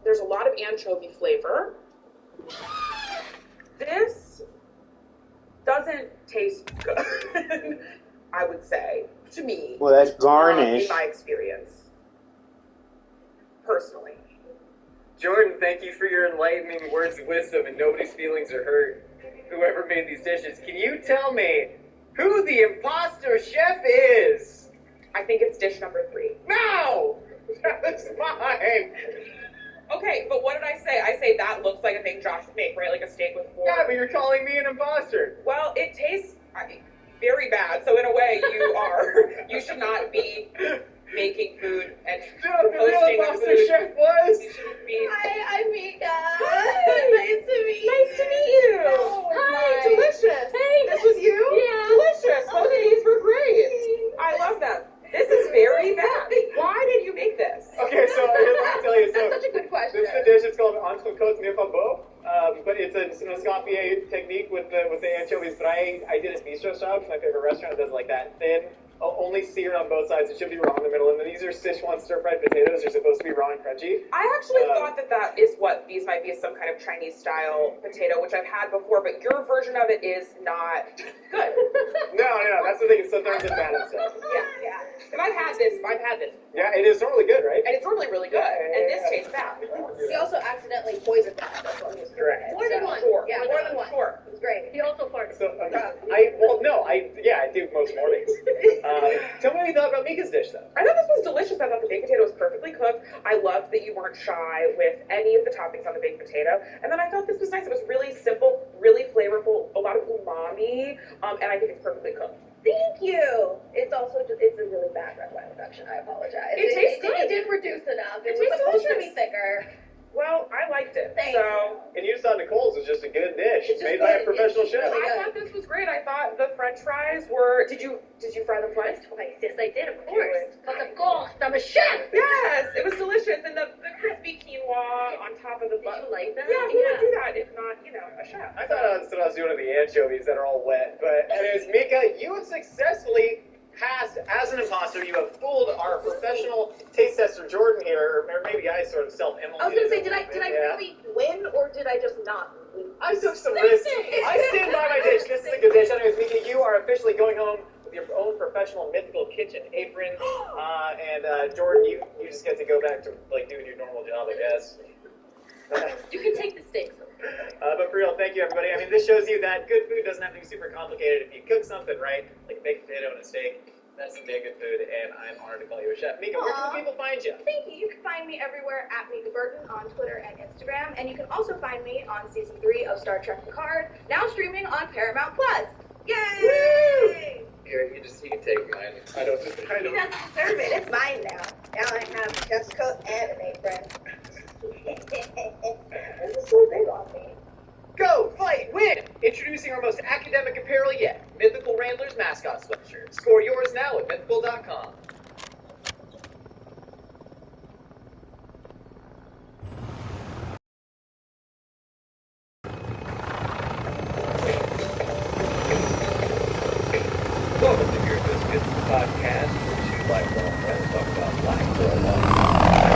There's a lot of anchovy flavor. This doesn't taste good, I would say, to me. Well, that's garnish. In my experience. Personally. Jordan, thank you for your enlightening words of wisdom, and nobody's feelings are hurt. Whoever made these dishes, can you tell me who the imposter chef is? I think it's dish number 3. No! That's mine! Okay, but what did I say? I say that looks like a thing Josh would make, right? Like a steak with 4. Yeah, but you're calling me an imposter. Well, it tastes very bad, so in a way you are. You should not be making food and posting the imposter chef was. You shouldn't be. Hi, I'm Mika. Hi. Nice to meet you. Nice to meet you. Oh, Hi, delicious. Hey. This was you? Yeah. Delicious. Both of these were great. I love them. This is very bad. Why did you make this? Okay, so let me tell you. That's such a good question. This is the dish. It's called entrecôte mieux pas beau, but it's an escoffier technique with the anchovies. But I did a bistro style. It's my favorite restaurant. It does it like that thin. Only seared on both sides. It should be raw in the middle. And then these are Sichuan stir-fried potatoes. They're supposed to be raw and crunchy. I actually thought that is what these might be, some kind of Chinese-style potato, which I've had before, but your version of it is not good. No. That's the thing. Sometimes it's bad and stuff. Yeah. And I've had this. Yeah, it is normally good, right? And it's normally really good. And this tastes bad. He also accidentally poisoned that. That's what he was Correct. More than one. Sure. Yeah, More than one. Sure. It was great. He also farted. So, I do most mornings. Tell me what you thought about Mika's dish, though. I thought this was delicious. I thought the baked potato was perfectly cooked. I loved that you weren't shy with any of the toppings on the baked potato. And then I thought this was nice. It was really simple, really flavorful, a lot of umami, and I think it's perfectly cooked. Thank you. It's a really bad red wine reduction. I apologize. It tastes good. It didn't reduce enough. It was tastes supposed to delicious. be thicker. Well, I liked it. Thank you. And you just thought Nicole's was just a good dish It's just made by a good. professional It's chef. really I thought this was great. I thought the French fries were. Did you fry them twice? Twice. Yes, I did, of course. Good. But of course, I'm a chef. Yes, it was delicious, and the crispy quinoa on top of the Did butter. you like that? Yeah, who would do that if not, a chef? I thought I was doing the anchovies that are all wet. But anyways, Mika, you have successfully passed as an imposter. You have fooled our professional taste tester Jordan here, or maybe I sort of self-immolated. I was gonna say, did I Yeah. really win, or did I just not win? I took some risks. I stand by my dish. This is a good dish. Anyways, Mika, you are officially going home with your own professional mythical kitchen apron. And Jordan, you just get to go back to doing your normal job, I guess. You can take the steaks. But for real, thank you, everybody. I mean, this shows you that good food doesn't have to be super complicated. If you cook something right, like a baked potato and a steak, that's some damn good food, and I'm honored to call you a chef. Mika, where can people find you? Thank you. You can find me everywhere at Mika Burton on Twitter and Instagram, and you can also find me on season 3 of Star Trek Picard, now streaming on Paramount Plus. Yay! Here, you can take mine. I don't. He doesn't deserve it. It's mine now. Now I have just cooked and an apron. This is so big on me. Go, fight, win! Introducing our most academic apparel yet, Mythical Ramblers mascot sweatshirt. Score yours now at mythical.com. Welcome to Beer Biscuits, the podcast where two lifelong friends talk about life for a long time.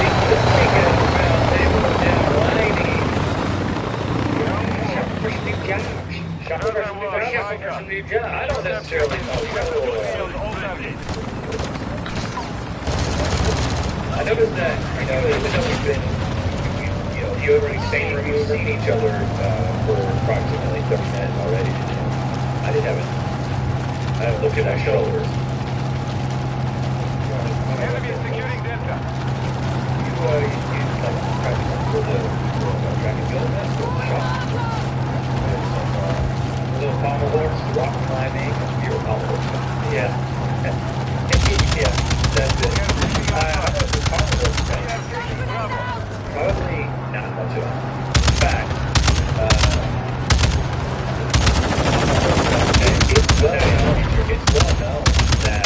And this weekend, we're going to table down whining. Shop for Steve Jobs. Shop for Steve Jobs. I don't necessarily know. I noticed that, even though we've been, you have already seen each other for approximately 30 minutes already. I haven't looked at my shoulders. Enemy securing Delta. You try to look for the track and field events or shop. Little pommel horse, rock climbing, your pommel horse. Yeah. Yeah, that's it. The pommel horse probably not much of it. In fact, it's well known that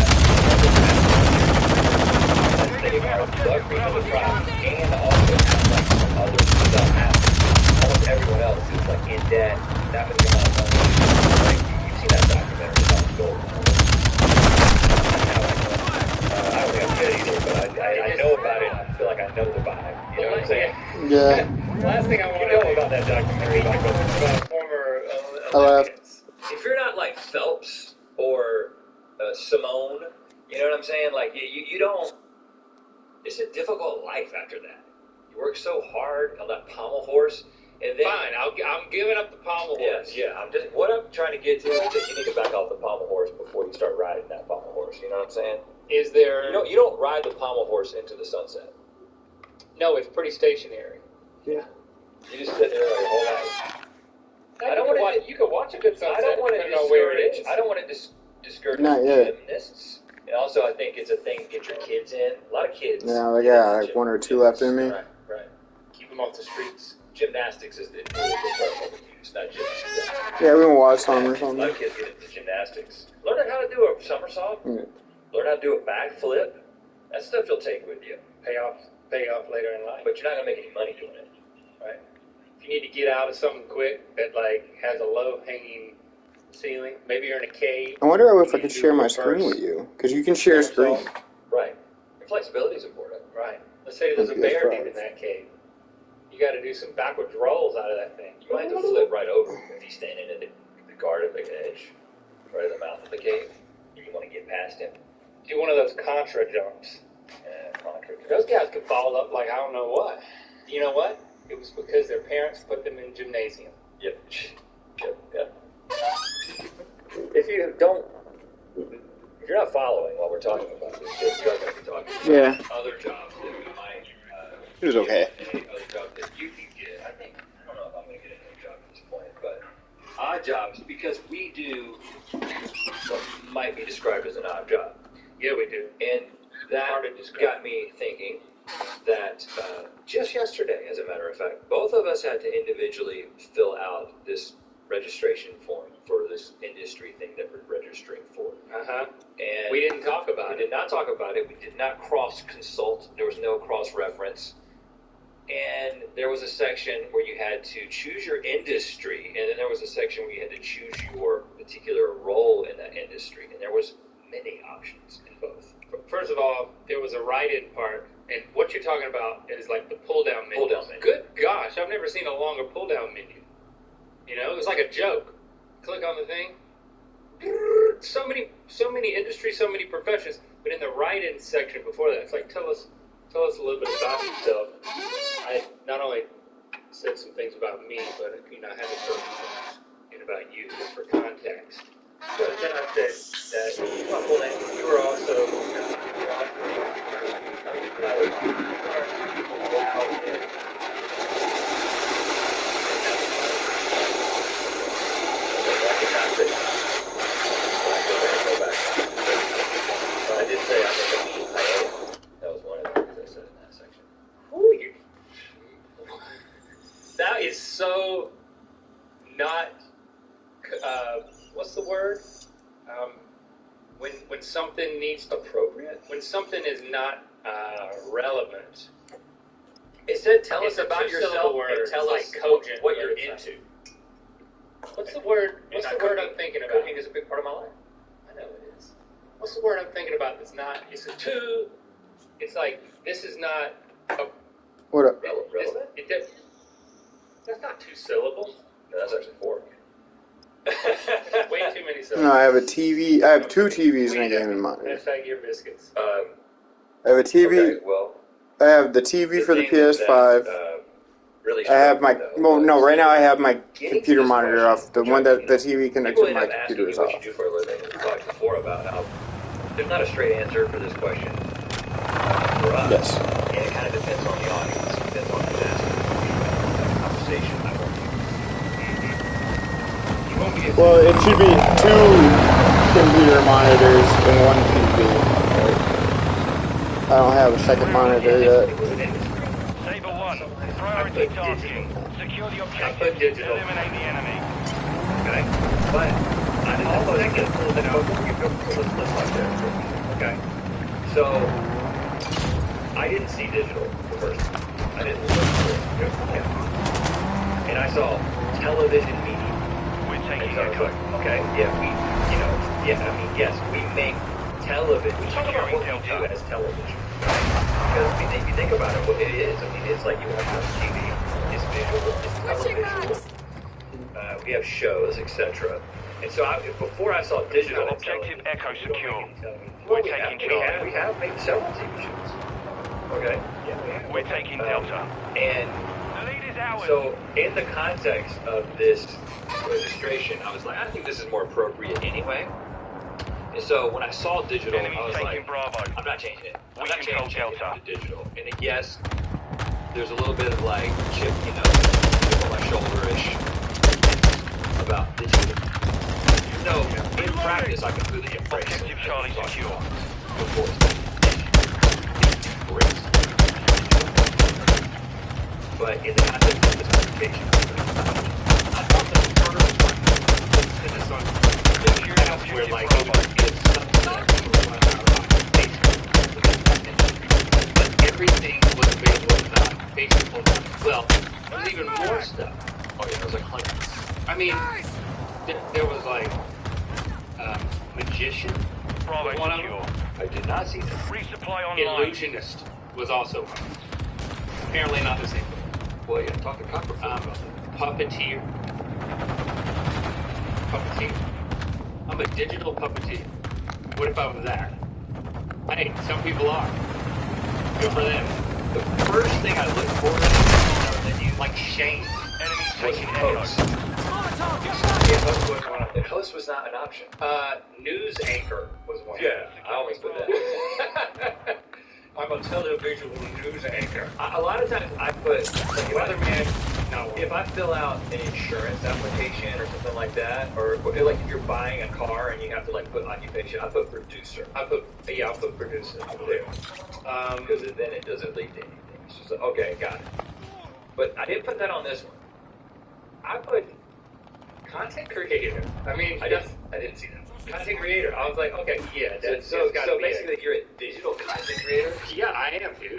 I'm saying? Yeah. Last thing I want to know about that documentary about former I left. Olympians. If you're not like Phelps or Simone, you know what I'm saying? Like you don't. It's a difficult life after that. You work so hard on that pommel horse, and then Fine, I'm giving up the pommel horse. Yeah. What I'm trying to get to is that you need to back off the pommel horse before you start riding that pommel horse. You know what I'm saying? Is there? You don't ride the pommel horse into the sunset. No, it's pretty stationary. Yeah. You just sit there your whole life. I don't want to. You can watch a good sunset. I don't want to depending on where it discourage. is. I don't want to discourage Not yet. gymnasts. And also, I think it's a thing to get your kids in. A lot of kids. Yeah, I got like one or two left in me. Right. Keep them off the streets. Gymnastics is the term we use, not gymnastics. Yeah, we can watch some or A lot something. of kids get into gymnastics. Learn how to do a somersault. Yeah. Learn how to do a backflip. That stuff you'll take with you. Pay off later in life. But you're not going to make any money doing it. Right. If you need to get out of something quick that like has a low hanging ceiling, maybe you're in a cave. I wonder if I could share my screen with you, because you can share a screen. Right. Your flexibility is important. Right. Let's say there's a That's bear right. deep in that cave. You got to do some backwards rolls out of that thing. You might have to flip right over if he's standing at the guard of the edge, right at the mouth of the cave, and you want to get past him. Do one of those contra jumps. Those guys could fall up like I don't know what. You know what? It was because their parents put them in gymnasium. Yep. If you're not following what we're talking about, you're going to be talking about Yeah. other jobs that we might. It was okay. Any other jobs that you can get. I don't know if I'm going to get another job at this point, but odd jobs, because we do what might be described as an odd job. Yeah, we do. And that Hard to describe. got me thinking that just yesterday, as a matter of fact, both of us had to individually fill out this registration form for this industry thing that we're registering for. And We didn't talk about we it. did not talk about it. We did not cross-consult. There was no cross-reference. And there was a section where you had to choose your industry, and then there was a section where you had to choose your particular role in that industry. And there was many options in both. First of all, there was a write-in part, and what you're talking about is like the pull-down menu. Pull-down menu. Good gosh, I've never seen a longer pull-down menu. You know, it was like a joke. Click on the thing. So many industries, so many professions. But in the write-in section before that, it's like tell us a little bit about yourself. I not only said some things about me, but I had to throw some things in about you just for context. But then I said that you were also I did say I think that was one of the things I said in that section. that is so not. What's the word? When something needs Appropriate. when something is not relevant. It said tell It's us a about two-syllable yourself word. and tell It's us like cogent what you're words. into. What's the word? What's the word I'm thinking about? Cooking is a big part of my life. I know it is. What's the word I'm thinking about? That's not. It's a two. It's like this is not. What up? Relevant? That's not two syllables. No, that's actually four. Way too many syllables. No, I have a TV. I have two TVs and a gaming monitor. Hashtag your biscuits. I have a TV. Okay, well, I have the TV for the thing that, PS5. really I have my. struck me, Well, no, was right now I have my getting to computer this monitor question, off. The which one I- that the TV connected people to my end up asking computer you is what off. you do for a living. We talked before about how there's not a straight answer for this question for us. Yes. And it kind of depends on the audience. It depends on who's asking. The conversation I want to. You won't be. Well, it should be two computer monitors and one TV. I don't have a second monitor yet. Saber 1, priority tasking. Secure the objective. digital. Eliminate the enemy. Okay? But I didn't also think it before we go, let's talk there. Okay? So I didn't see digital the first time. I didn't look for it. Yeah. And I saw television media. We're And taking so I a was cut. like, okay, yeah, yes, we make television. We talk about what we do as television. Right? Because I mean, if you think about it, what it is, I mean, it's like you have TV, it's visual, it's television. We have shows, etc. And so before I saw digital Objective Echo secure. well, We're taking we Charlie. have made several TV shows. Okay. Yeah, we have. We're taking Delta. And The lead is ours. so, in the context of this registration, I was like, I think this is more appropriate anyway. And so, when I saw digital, Enemy's I was taking like, Bravo. I'm not changing it. I'm We not control changing Delta. it to digital. And then, yes, there's a little bit of like chip, chip on my shoulder-ish about digital. No, in practice, I completely embrace it. Objective Charlie secure. Before it's but in the context of this application, I thought the murder was like in this on where like it would give something but everything was available on Facebook. Well, there's even more stuff. Oh yeah, there's like hundreds. I mean, there was like magician. Bravo One of secure. I did not see that. Resupply online. Illusionist was also one. Apparently not the same. Well, yeah, talk to Copperfield about that. Puppeteer. Puppeteer. I'm a digital puppeteer. What if I was that? Hey, some people are. Good for them. The first thing I looked for in the menu Like Shane. Enemy's was taking host. Echo. Yeah, host wasn't one of them. Host was not an option. News anchor was one. Yeah, I always put that. I'm a televisual news anchor. A lot of times I put, Weatherman, no. if I fill out an insurance application or something like that, or like if you're buying a car and you have to like put occupation, I put producer. I'll put producer there. Because then it doesn't lead to anything. It's just like, okay, got it. But I didn't put that on this one. I put content creator. I mean, I didn't see that. content creator. I was like, okay, yeah, that's So gotta be basically, it. you're a digital content creator. Yeah, I am, dude.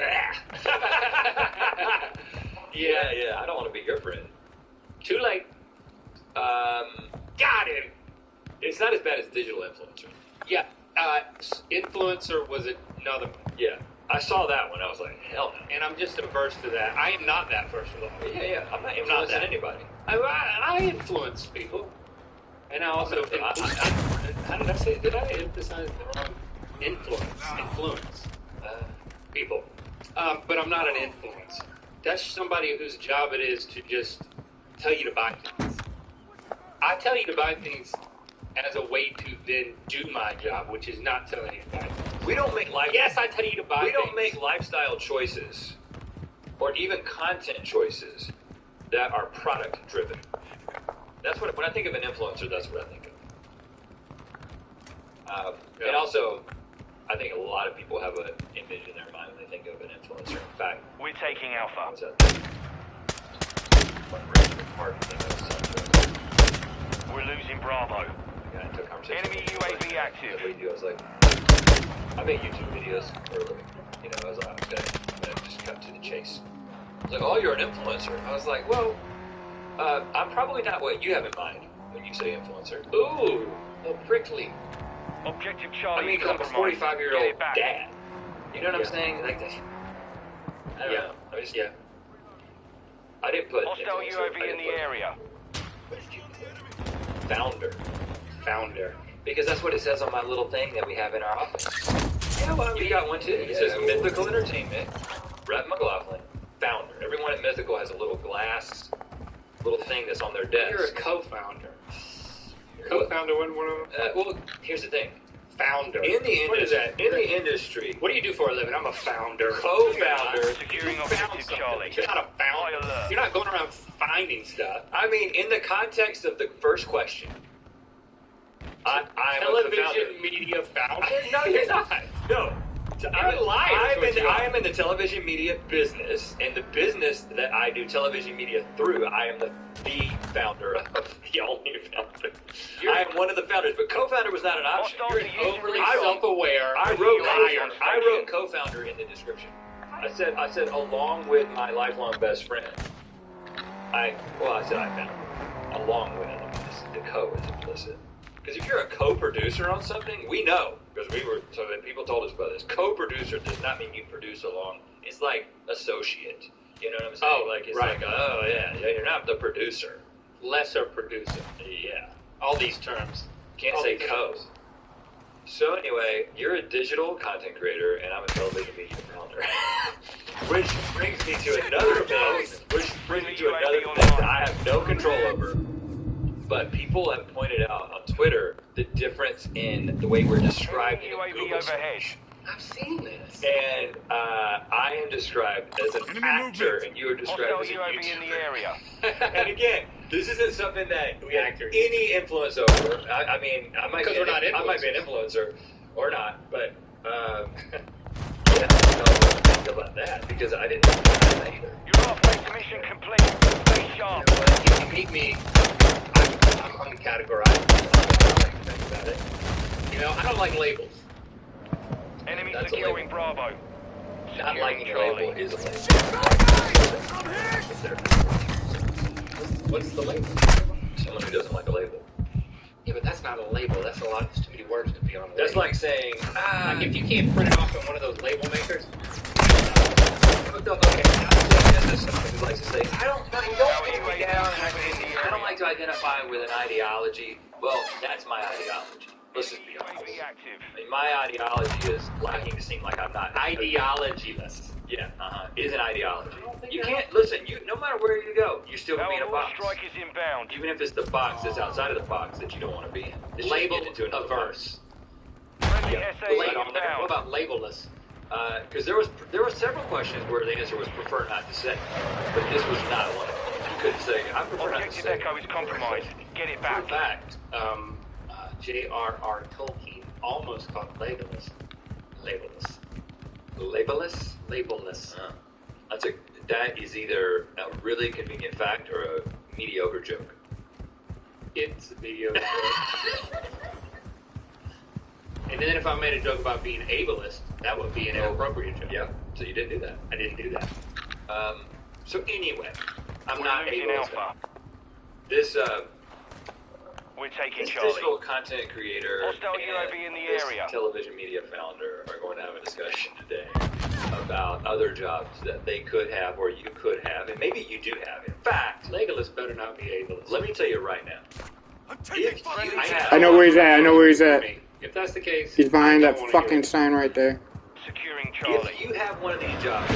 Yeah. I don't want to be your friend. Too late. Got him. It's not as bad as digital influencer. Yeah, influencer was another. Yeah, I saw that one. I was like, hell no. And I'm just averse to that. I am not that, first of all. Yeah. I'm not not influencing that. anybody. I influence people. And I also, how did I say, did I emphasize the wrong? Influence people. But I'm not an influence. That's somebody whose job it is to just tell you to buy things. I tell you to buy things as a way to then do my job, which is not telling you to buy things. We don't make Yes, I tell you to buy We things. don't make lifestyle choices, or even content choices, that are product driven. That's what when I think of an influencer, that's what I think of. And also, I think a lot of people have an image in their mind when they think of an influencer. In fact, We're taking Alpha. what's that? One random part thing I was telling you. We're losing Bravo. I got into a conversation. Enemy UAV active. What do you do? I was like, I make YouTube videos for a living. I was like, I'm gonna just cut to the chase. I was like, oh, you're an influencer. I was like, well, I'm probably not what you have in mind when you say influencer. Ooh, a prickly. Objective I Charlie mean, is I'm a compromised. 45-year-old Get it back. dad. You know what I'm Yeah. saying? Like that. I don't Yeah. know. I just, Yeah. I didn't put Hostile influencer. UAV I in didn't the put area. founder. Because that's what it says on my little thing that we have in our office. Yeah, well, you got one too. It says Mythical Entertainment, Brett McLaughlin, founder. Everyone at Mythical has a little glass, little thing that's on their desk. You're a co-founder. Co-founder wasn't one of them? Well, here's the thing. Founder. In the What is that? In the industry, What do you do for a living? I'm a founder. co-founder. Securing You found objective something. Charlie. You're not a High founder. alert. You're not going around finding stuff. I mean, in the context of the first question, I'm a Television co-founder. media founder? No, you're not. No. You're a liar, is what you I are. am in the television media business, and the business that I do television media through, I am the founder of the only founder. I am one of the founders, but co-founder was not an option. Hostile You're an overly I wrote- self-aware I liar. wrote co-founder in the description. I said along with my lifelong best friend. I said I found along with the co is implicit. Because if you're a co-producer on something, we know, because so that people told us about this. Co-producer does not mean you produce along. It's like associate. You know what I'm saying? Oh, like, it's right. like, oh, yeah, you're not the producer. Lesser producer. Yeah. All these terms. Can't All say these co. terms. So anyway, you're a digital content creator, and I'm a television media founder. Which brings me to another thing. Which brings me to another thing that I have no control over. But people have pointed out on Twitter the difference in the way we're described in UAV Google overhead. search. I've seen this. And I am described as an actor, and you are described Hostile as a UAV in the YouTuber. area. And again, this isn't something that we have Actors. any influence over. I mean, I might be Because we're not I might be an influencers. influencer or not, but yeah, I don't know what to think about that because I didn't know that either. Your operator mission complete. Stay sharp. If you meet me, I'm uncategorized. I don't think about it. You know, I don't like labels. Enemy That's a securing label. Bravo. Not liking a Charlie. label is a label. What's the label? Someone who doesn't like a label. Yeah, but that's not a label. That's a lot. That's too many words to be on a label. That's like saying, Like if you can't print it off on one of those label makers. okay, this is someone who likes to say, I don't put me down. I don't like to identify with an ideology. Well, that's my ideology. Let's just be honest. UAV active. I mean, my ideology is lacking to seem like I'm not Ideologyless. Yeah, it is an ideology. You can't listen. No matter where you go, you're still gonna be in a Our box. strike is inbound. Even if it's the box that's outside of the box that you don't want to be in. It should Label get into another a verse. Friendly Yeah. SA What inbound. about labelless? Because there were several questions where the answer was prefer not to say, but this was not one of them. You couldn't say I prefer not to Objective say. Echo is compromised. Get it Fun back. fact, J.R.R. Tolkien almost called labelless. Labelless. Labelless. Labelless. That is either a really convenient fact or a mediocre joke. It's a video. And then if I made a joke about being ableist, that would be an inappropriate joke. Yeah. So you didn't do that. I didn't do that. So anyway, I'm We're not losing ableist. Alpha. This We're taking this Charlie. digital content creator Hostile and UAV in the this area. television media founder are going to have a discussion today about other jobs that they could have or you could have, and maybe you do have. In fact, Legolas better not be ableist. let me tell you right now. If you have, I know where he's at. I know where he's at. If that's the case, He's behind I that don't wanna fucking hear it. sign right there. Securing Charlie. if you have one of these jobs, you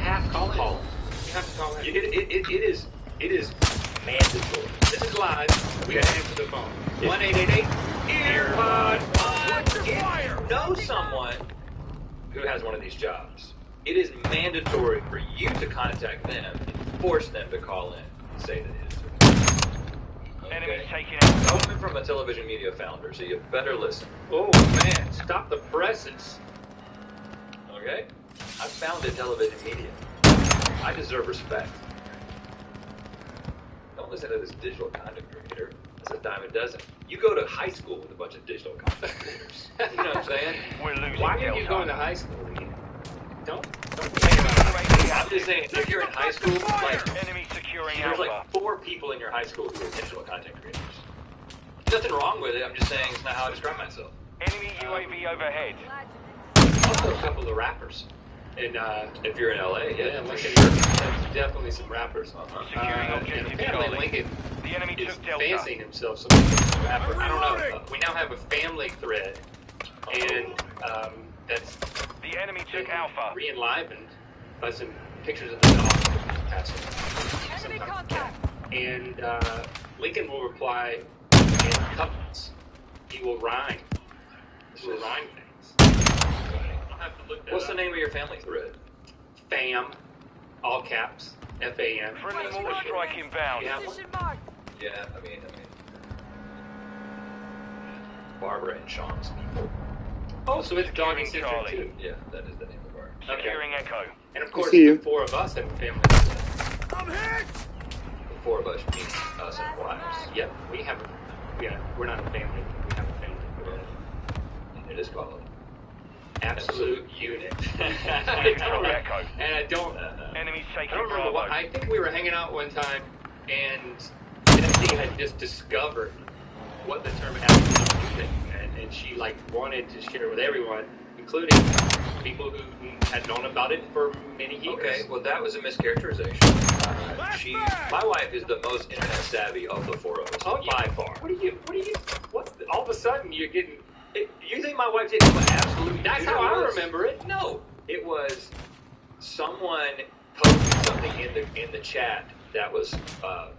have to call him. You have to call him. It is mandatory. This is live. We gotta answer the phone. 1-888 Earpod. If you know someone who has one of these jobs, it is mandatory for you to contact them and force them to call in and say that it is. Enemies Okay? taking out. Coming from a television media founder, so you better listen. Oh man, stop the presses. Okay? I founded television media. I deserve respect. Don't listen to this digital content creator. It's a dime a dozen. You go to high school with a bunch of digital content creators. You know what I'm saying? We're losing Why are Delta. you going to high school? Don't think about it. I'm just saying, if you're in high school, like, Enemy securing there's Alpha. like 4 people in your high school who are digital content creators. Nothing wrong with it. I'm just saying it's not how I describe myself. Enemy UAV overhead. Also, a couple of rappers. And If you're in LA, yeah, for Lincoln, sure. there's definitely some rappers. Securing And objective apparently Charlie. Lincoln The enemy is took Delta. fancying himself some rapper. I don't know. We now have a family thread, and that's The enemy took Alpha. re-enlivened by some pictures of the dog passing. Enemy contact. And Lincoln will reply in couplets. He will rhyme. He will rhyme things. I'll have to look that What's the up. name of your family thread? FAM, all caps, FAM. Friendly mortar strike inbound. You have one? Yeah, I mean, Barbara and Sean's people. Oh, so it's Doggy Securing Centric Charlie. too. Yeah, that is the name of our. Securing Echo. And of course, see you. the 4 of us have a family. The 4 of us, meaning us and wives. Yep, we're not a family. We have a family. It is called. Absolute unit. Securing Echo. And I don't Enemies taking remember Bravo. what. I think we were hanging out one time, and Nancy had just discovered what the term absolute unit meant, and she like wanted to share it with everyone, including people who had known about it for many years. Okay, well that was a mischaracterization. My wife is the most internet savvy of the four of us. Oh, By far. All of a sudden you're getting... You think my wife didn't know what absolute That's unit how I was? remember it. No, it was someone posted something in the chat that was a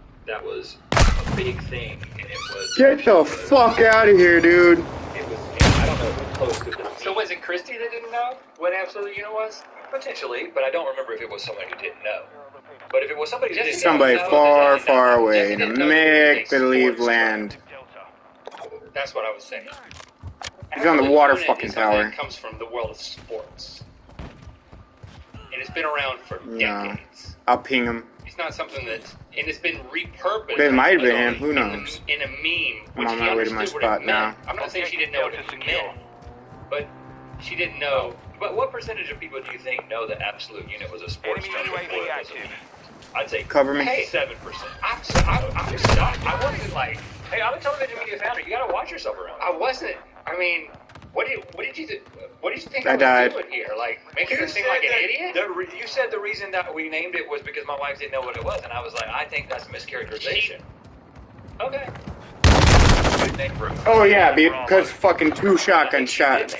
big thing, and it was. Get the fuck out of here, dude. It was. I don't know who posted it. So was it Christy that didn't know what absolute unit was? Potentially, but I don't remember if it was somebody who didn't know. But if it was somebody who didn't Somebody know, far, then far away Jesse in a didn't know there was a make-believe sports land. That's what I was saying. He's on the Absolute water unit fucking is something tower. that comes from the world of sports. And it's been around for Yeah. decades. I'll ping him. It's not something that's... And it's been repurposed. It might have been like, him, who knows? In a meme. I'm Which on he my way to my understood what it spot now. meant. I'm not saying she didn't know what it meant. But she didn't know. But what percentage of people do you think know that absolute unit was a sports term before it was a active. meme? I'd say Cover me. Hey, 7%. I'm shocked. I wasn't like... Hey, I'm a television media founder. You gotta watch yourself around. I wasn't... I mean... What did you think I I was died. doing here? Like, making her seem like an idiot? You said the reason that we named it was because my wife didn't know what it was, and I was like, I think that's a mischaracterization. Okay. Good name for it. Oh yeah, because fucking 2 shotgun shots.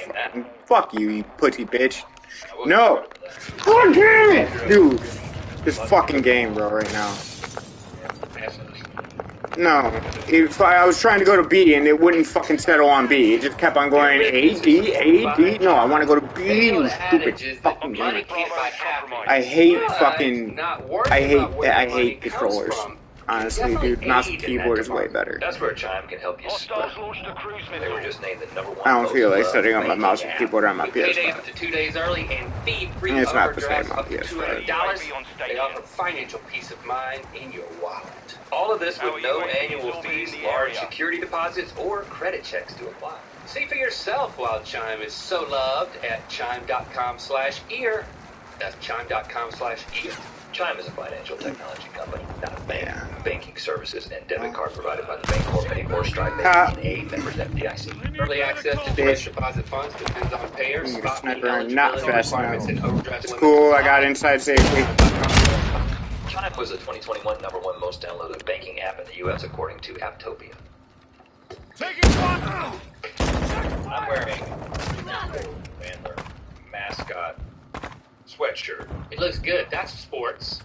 Fuck you, you pussy bitch. No. God damn it! Dude. This fucking game, bro, right now. No. If I was trying to go to B and it wouldn't fucking settle on B. It just kept on going A, D, A, D. No, I want to go to B, you stupid fucking Money game. can't buy happiness. I hate But fucking... not worrying I about where the hate money controllers. comes from. Honestly, dude, mouse and keyboard is way better. That's where Chime can help you Hostiles split. launched a cruise They were missile. just named the #1. I don't feel like most setting up my loved mouse and banking keyboard on my With payday PS5. up to 2 days early and fee-free It's not the overdrafts same on up to PS5. $200. UAV on They station. offer financial peace of mind in your wallet. All of this Our with no UAV is annual orbiting fees, the large area. security deposits, or credit checks to apply. See for yourself why Chime is so loved at chime.com/ear. That's chime.com/ear. Chime is a financial technology company, not a bank. Yeah. Banking services and debit card provided by the Bancorp Bank or Stripe Ha. Bank and A members FDIC. Early access to direct deposit funds depends on payers, I'm gonna spot sniper and not eligibility fast requirements, enough. and overdraft It's limits. cool, I got inside safely. Chime was the 2021 #1 most downloaded banking app in the U.S. according to Apptopia. I'm wearing Bandler mascot sweatshirt. It looks good. That's sports.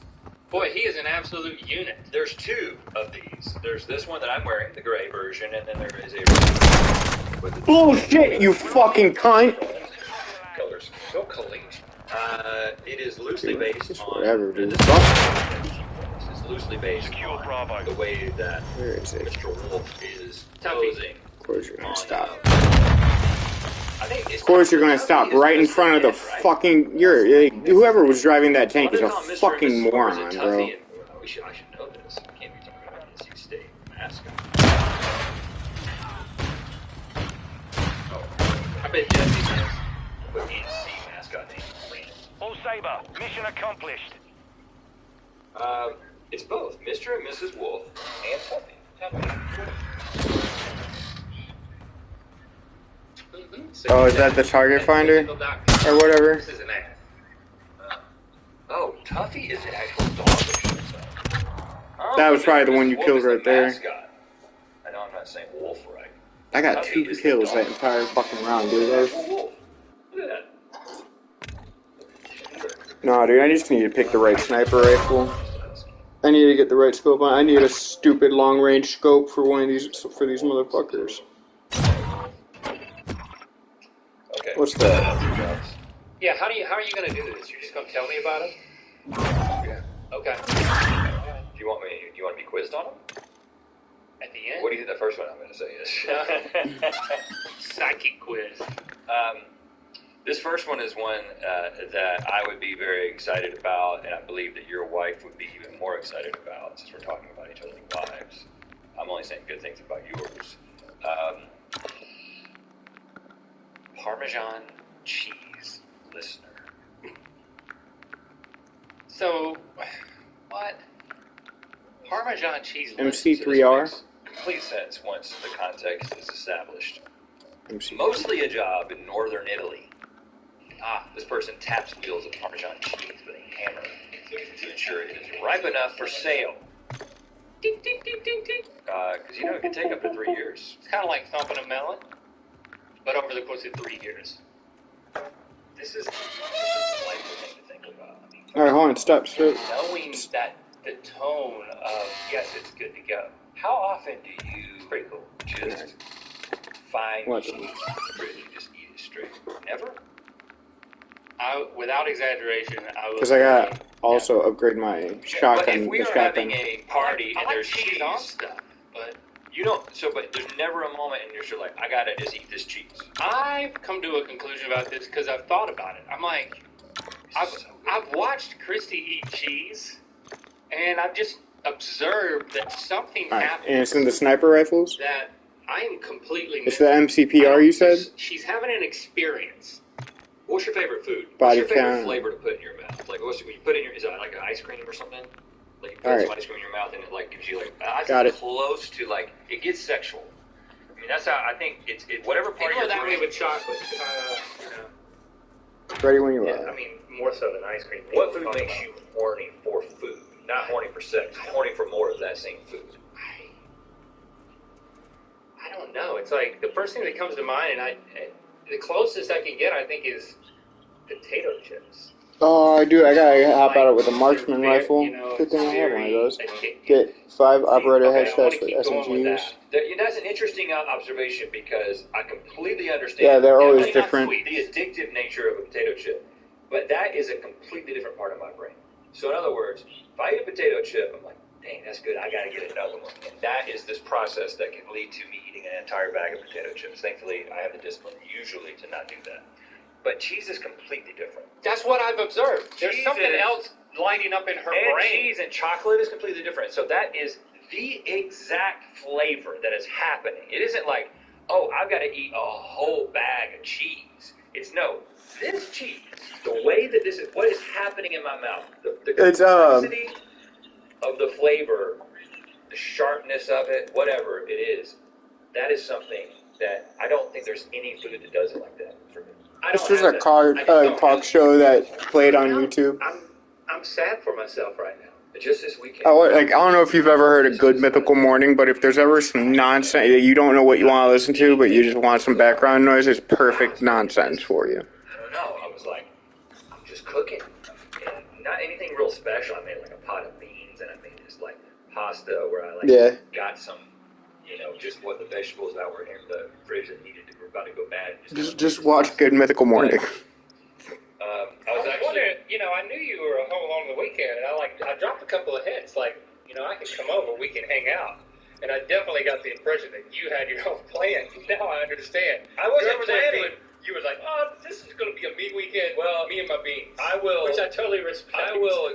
Boy, he is an absolute unit. There's 2 of these. There's this one that I'm wearing, the gray version, and then there is a red with the Bullshit, you fucking cunt! colors. So collegiate. It is loosely based Just on whatever, dude. It's loosely based Secure on Bravo. the way that Where is it? Mr. Wolf is Tuffy. posing. Of course you're gonna on, stop. I think it's Of course you're gonna Tuffy stop is right in Mr. front of the Ed, right? fucking... whoever was driving that tank is a Well, they're called Mr. fucking and Mrs. or is moron, it bro. Tuffy and- I should know this. I can't be talking about NC State mascot. Oh, I bet Jesse says put NC mascot name. All Saber, mission accomplished. It's both Mr. and Mrs. Wolf and Tuffy. Oh, is that the target finder? Or whatever? This is an ad. Oh, Tuffy is the actual dog that shows up. Oh, That was probably the Mrs. one you Wolf killed is the right there. mascot. I know I'm not saying wolf right. I got 2 kills that entire fucking round, dude. That was... Wolf. Look at Nah, dude, I just need to pick the right sniper rifle. I need to get the right scope on. I need a stupid long-range scope for one of these motherfuckers. Okay. What's that? Yeah, how are you gonna do this? You're just gonna tell me about it? Yeah. Okay. Do you want to be quizzed on them? At the end? What do you think the first one I'm going to say is? Psychic quiz. This first one is one that I would be very excited about, and I believe that your wife would be even more excited about, since we're talking about each other's wives. I'm only saying good things about yours. Parmesan cheese listener. So, what? Parmesan cheese. MC3R? complete sense once the context is established. MC. Mostly a job in northern Italy. This person taps wheels of Parmesan cheese with a hammer to ensure it is ripe enough for sale. Ding, ding, ding, ding, ding. Because it can take up to 3 years. It's kind of like thumping a melon, but over the course of 3 years. This is a delightful thing to think about. I mean, Alright, hold on, stop. Knowing that the tone of, yes, it's good to go. how often do you It's pretty cool. just find What? cheese in the fridge and just eat it straight? Never? Without exaggeration, I would Because I got also upgrade my But if shotgun. we The are having shotgun. a party I and like there's cheese on stuff, but you don't. So, but there's never a moment in you're like, I gotta just eat this cheese. I've come to a conclusion about this because I've thought about it. I'm like, I've watched Christy eat cheese, and I've just observed that something Alright, happens and it's in the sniper rifles. that I am completely. It's the MCPR you said. She's having an experience. What's your favorite food? Body What's your favorite count. flavor to put in your mouth? Like, when you put in your, is it like an ice cream or something? Like, you put Alright. some ice cream in your mouth and it like gives you like, that's Got it. close to like, it gets sexual. I mean, that's how I think whatever part People of are your that way brain. with chocolate. You know. Ready when you Yeah, are. I mean, more so than ice cream. What food makes you horny for food? Not horny for sex, horny for more of that same food. I don't know. It's like the first thing that comes to mind, and the closest I can get, I think, is potato chips. Oh, I do. I gotta hop out with a marksman They're, rifle. you know, Good thing I have one of those. addictive. Get 5 operator Okay, I wanna headshots with keep going with SMGs. That's an interesting observation because I completely understand. Yeah, they're always Definitely not different. sweet, the addictive nature of a potato chip, but that is a completely different part of my brain. So in other words, if I eat a potato chip, I'm like, dang, that's good. I gotta get another one. And that is this process that can lead to me eating an entire bag of potato chips. Thankfully, I have the discipline usually to not do that. But cheese is completely different. That's what I've observed. There's Cheese something is- else lighting up in her And brain. cheese and chocolate is completely different. So that is the exact flavor that is happening. It isn't like, oh, I've got to eat a whole bag of cheese. It's no, this cheese, the way that this is, what is happening in my mouth, the It's, complexity of the flavor, the sharpness of it, whatever it is, that is something that I don't think there's any food that does it like that for me. I This don't was have a that. card, I just don't talk have show that played on YouTube. I'm sad for myself right now. it. Just this weekend. I don't know if you've ever heard of Good Mythical Morning, but if there's ever some nonsense that you don't know what you want to listen to, but you just want some background noise, it's perfect nonsense for you. I don't know. I was like, I'm just cooking. And not anything real special. I made like a pot of beans and I made this like pasta where I like Yeah. got some, just what the vegetables that were in the fridge that were about to go bad. Just watch Good Mythical Morning. I was actually. wondering, I knew you were home along the weekend, and I dropped a couple of hints, like, I can come over, we can hang out. And I definitely got the impression that you had your own plan. Now I understand. I wasn't You were there planning. You was like, oh, this is going to be a me weekend. Well, me and my beans. I will. Which I totally respect. I will.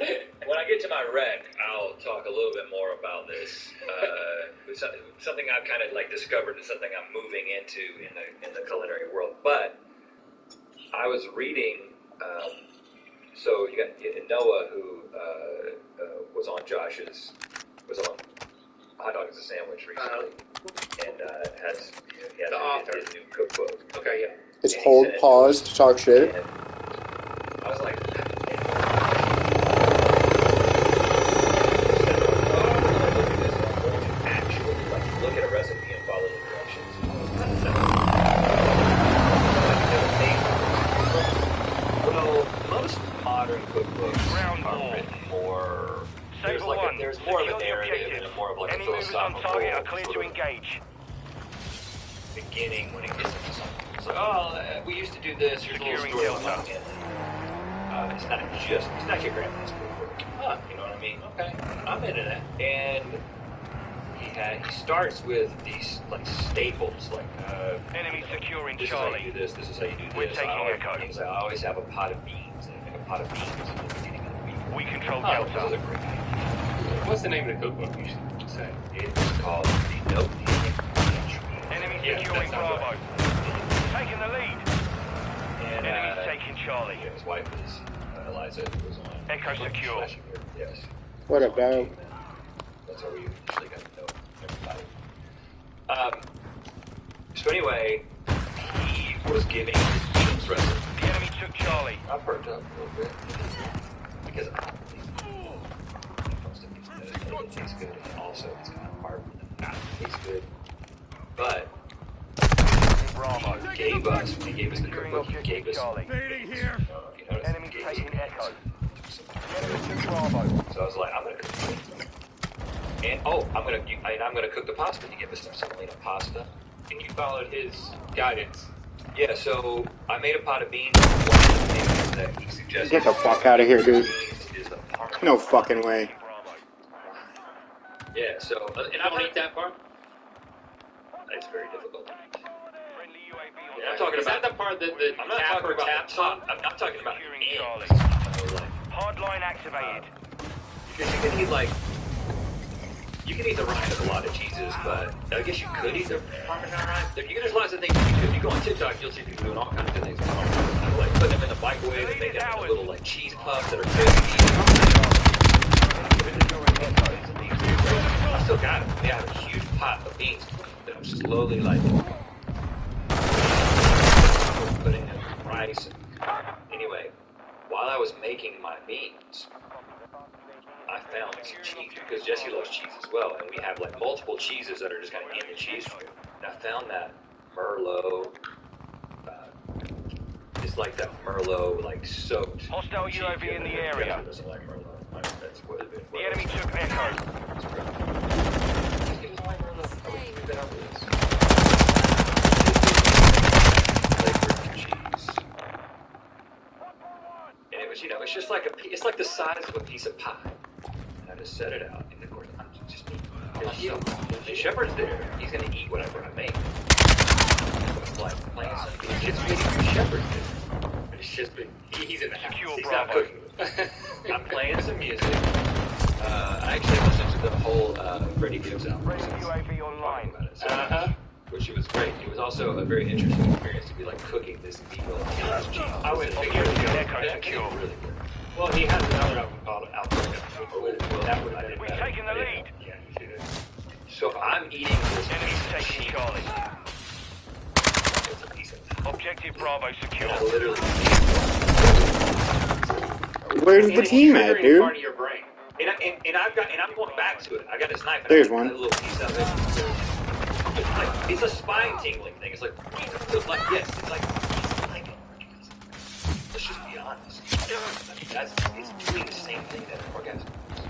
When I get to my rec, I'll talk a little bit more about this. It's something I've kind of like discovered is something I'm moving into in the culinary world. But I was reading. So you got Noah, who was on Hot Dog as a Sandwich recently, and he had The author. his new cookbook. Okay, yeah. It's hold pause to talk shit. And I was like, look at a recipe and follow the directions. Well, most modern cookbooks Round are ball. written more. Saber one. There's more of a Secure the narrative objective. and more of like a Any movers on philosophical target are clear to sort of engage. beginning when it gets into something. It's like, we used to do this. Here's a little Securing story Delta. about it. It's not your grandpa's cookbook. You know what I mean? Okay, I'm into that. And he starts with these like staples, like Enemy securing this is how you Charlie. do this. This is how you do this. We're taking Echo. I always have a pot of beans, and I make a pot of beans at the beginning of the week. We control Those are Delta. great. What's the name of the cookbook you should say? It's called the Note. Enemy Yeah, securing that sounds Bravo. Taking the lead. And Enemy's taking Charlie. his wife is Eliza, who was on Echo secure. Yes. What up, dog? That's how we usually got to know everybody. So anyway, he was giving his beans recipe. The enemy took Charlie. I perked up a little bit because it tastes good, and also it's kind of hard to not taste good. But Bravo. he gave us the Securing cookbook. He objective gave us. Charlie. Enemy He gave us taking beans. Echo. The enemy took Bravo. So I was like, I'm gonna cook the beans. And I'm gonna cook the pasta. He gave us some semolina pasta. And you followed his guidance. Yeah, so I made a pot of beans. One of the things that he suggested. Get the fuck out of here, dude. Is the Parmesan. No fucking way. Yeah, so and You I don't eat that part? It's very difficult. Friendly UAV on Yeah, I'm talking Is about that the part that the I'm not capper talking about taps the on? top. I'm talking about Securing ends. Charlie. You know, like, Hardline activated. because you can eat you can eat the rind of a lot of cheeses, but I guess you could eat the Parmesan rind. There's lots of things you can do. If you go on TikTok, you'll see people doing all kinds of things. Like putting them in the microwave and making them into little like cheese puffs that are crispy. I still got it. They have a huge pot of beans that I'm slowly putting in rice. Anyway, while I was making my beans, I found some cheese because Jesse loves cheese as well, and we have multiple cheeses that are just kind of in the cheese room. And I found that Merlot. It's like that Merlot soaked. Hostile cheese. UAV in the area. Jesse doesn't like Merlot. That's what it is. The enemy took Echo. And it was, it's just it's like the size of a piece of pie. And I just set it out, and of course, I'm just eating. And Shepard's there. He's gonna eat whatever I make. So I'm playing some music. It's making Shepard's there. It's just been, he's in the house. Secure He's Bravo. not cooking. I'm playing some music. I actually listened to the whole Freddie Gibbs album. Friendly UAV online. About it, which was great. It was also a very interesting experience to be cooking this meal. I would figure Echo It secure. was really good. Well, he has another album called Outbreak. That would have been We've better. taken the lead. Yeah, you should have. So if I'm eating this Enemy piece of taking cheese, Charlie. it's a piece of Objective Bravo secure. I literally Where's the team at, Triggering dude? part of your brain. and I'm going back to it. I got this knife. And There's I got one. a little piece of it. It's a spine tingling thing. It's like yes. Let's just be honest. It's doing the same thing that an orgasm does.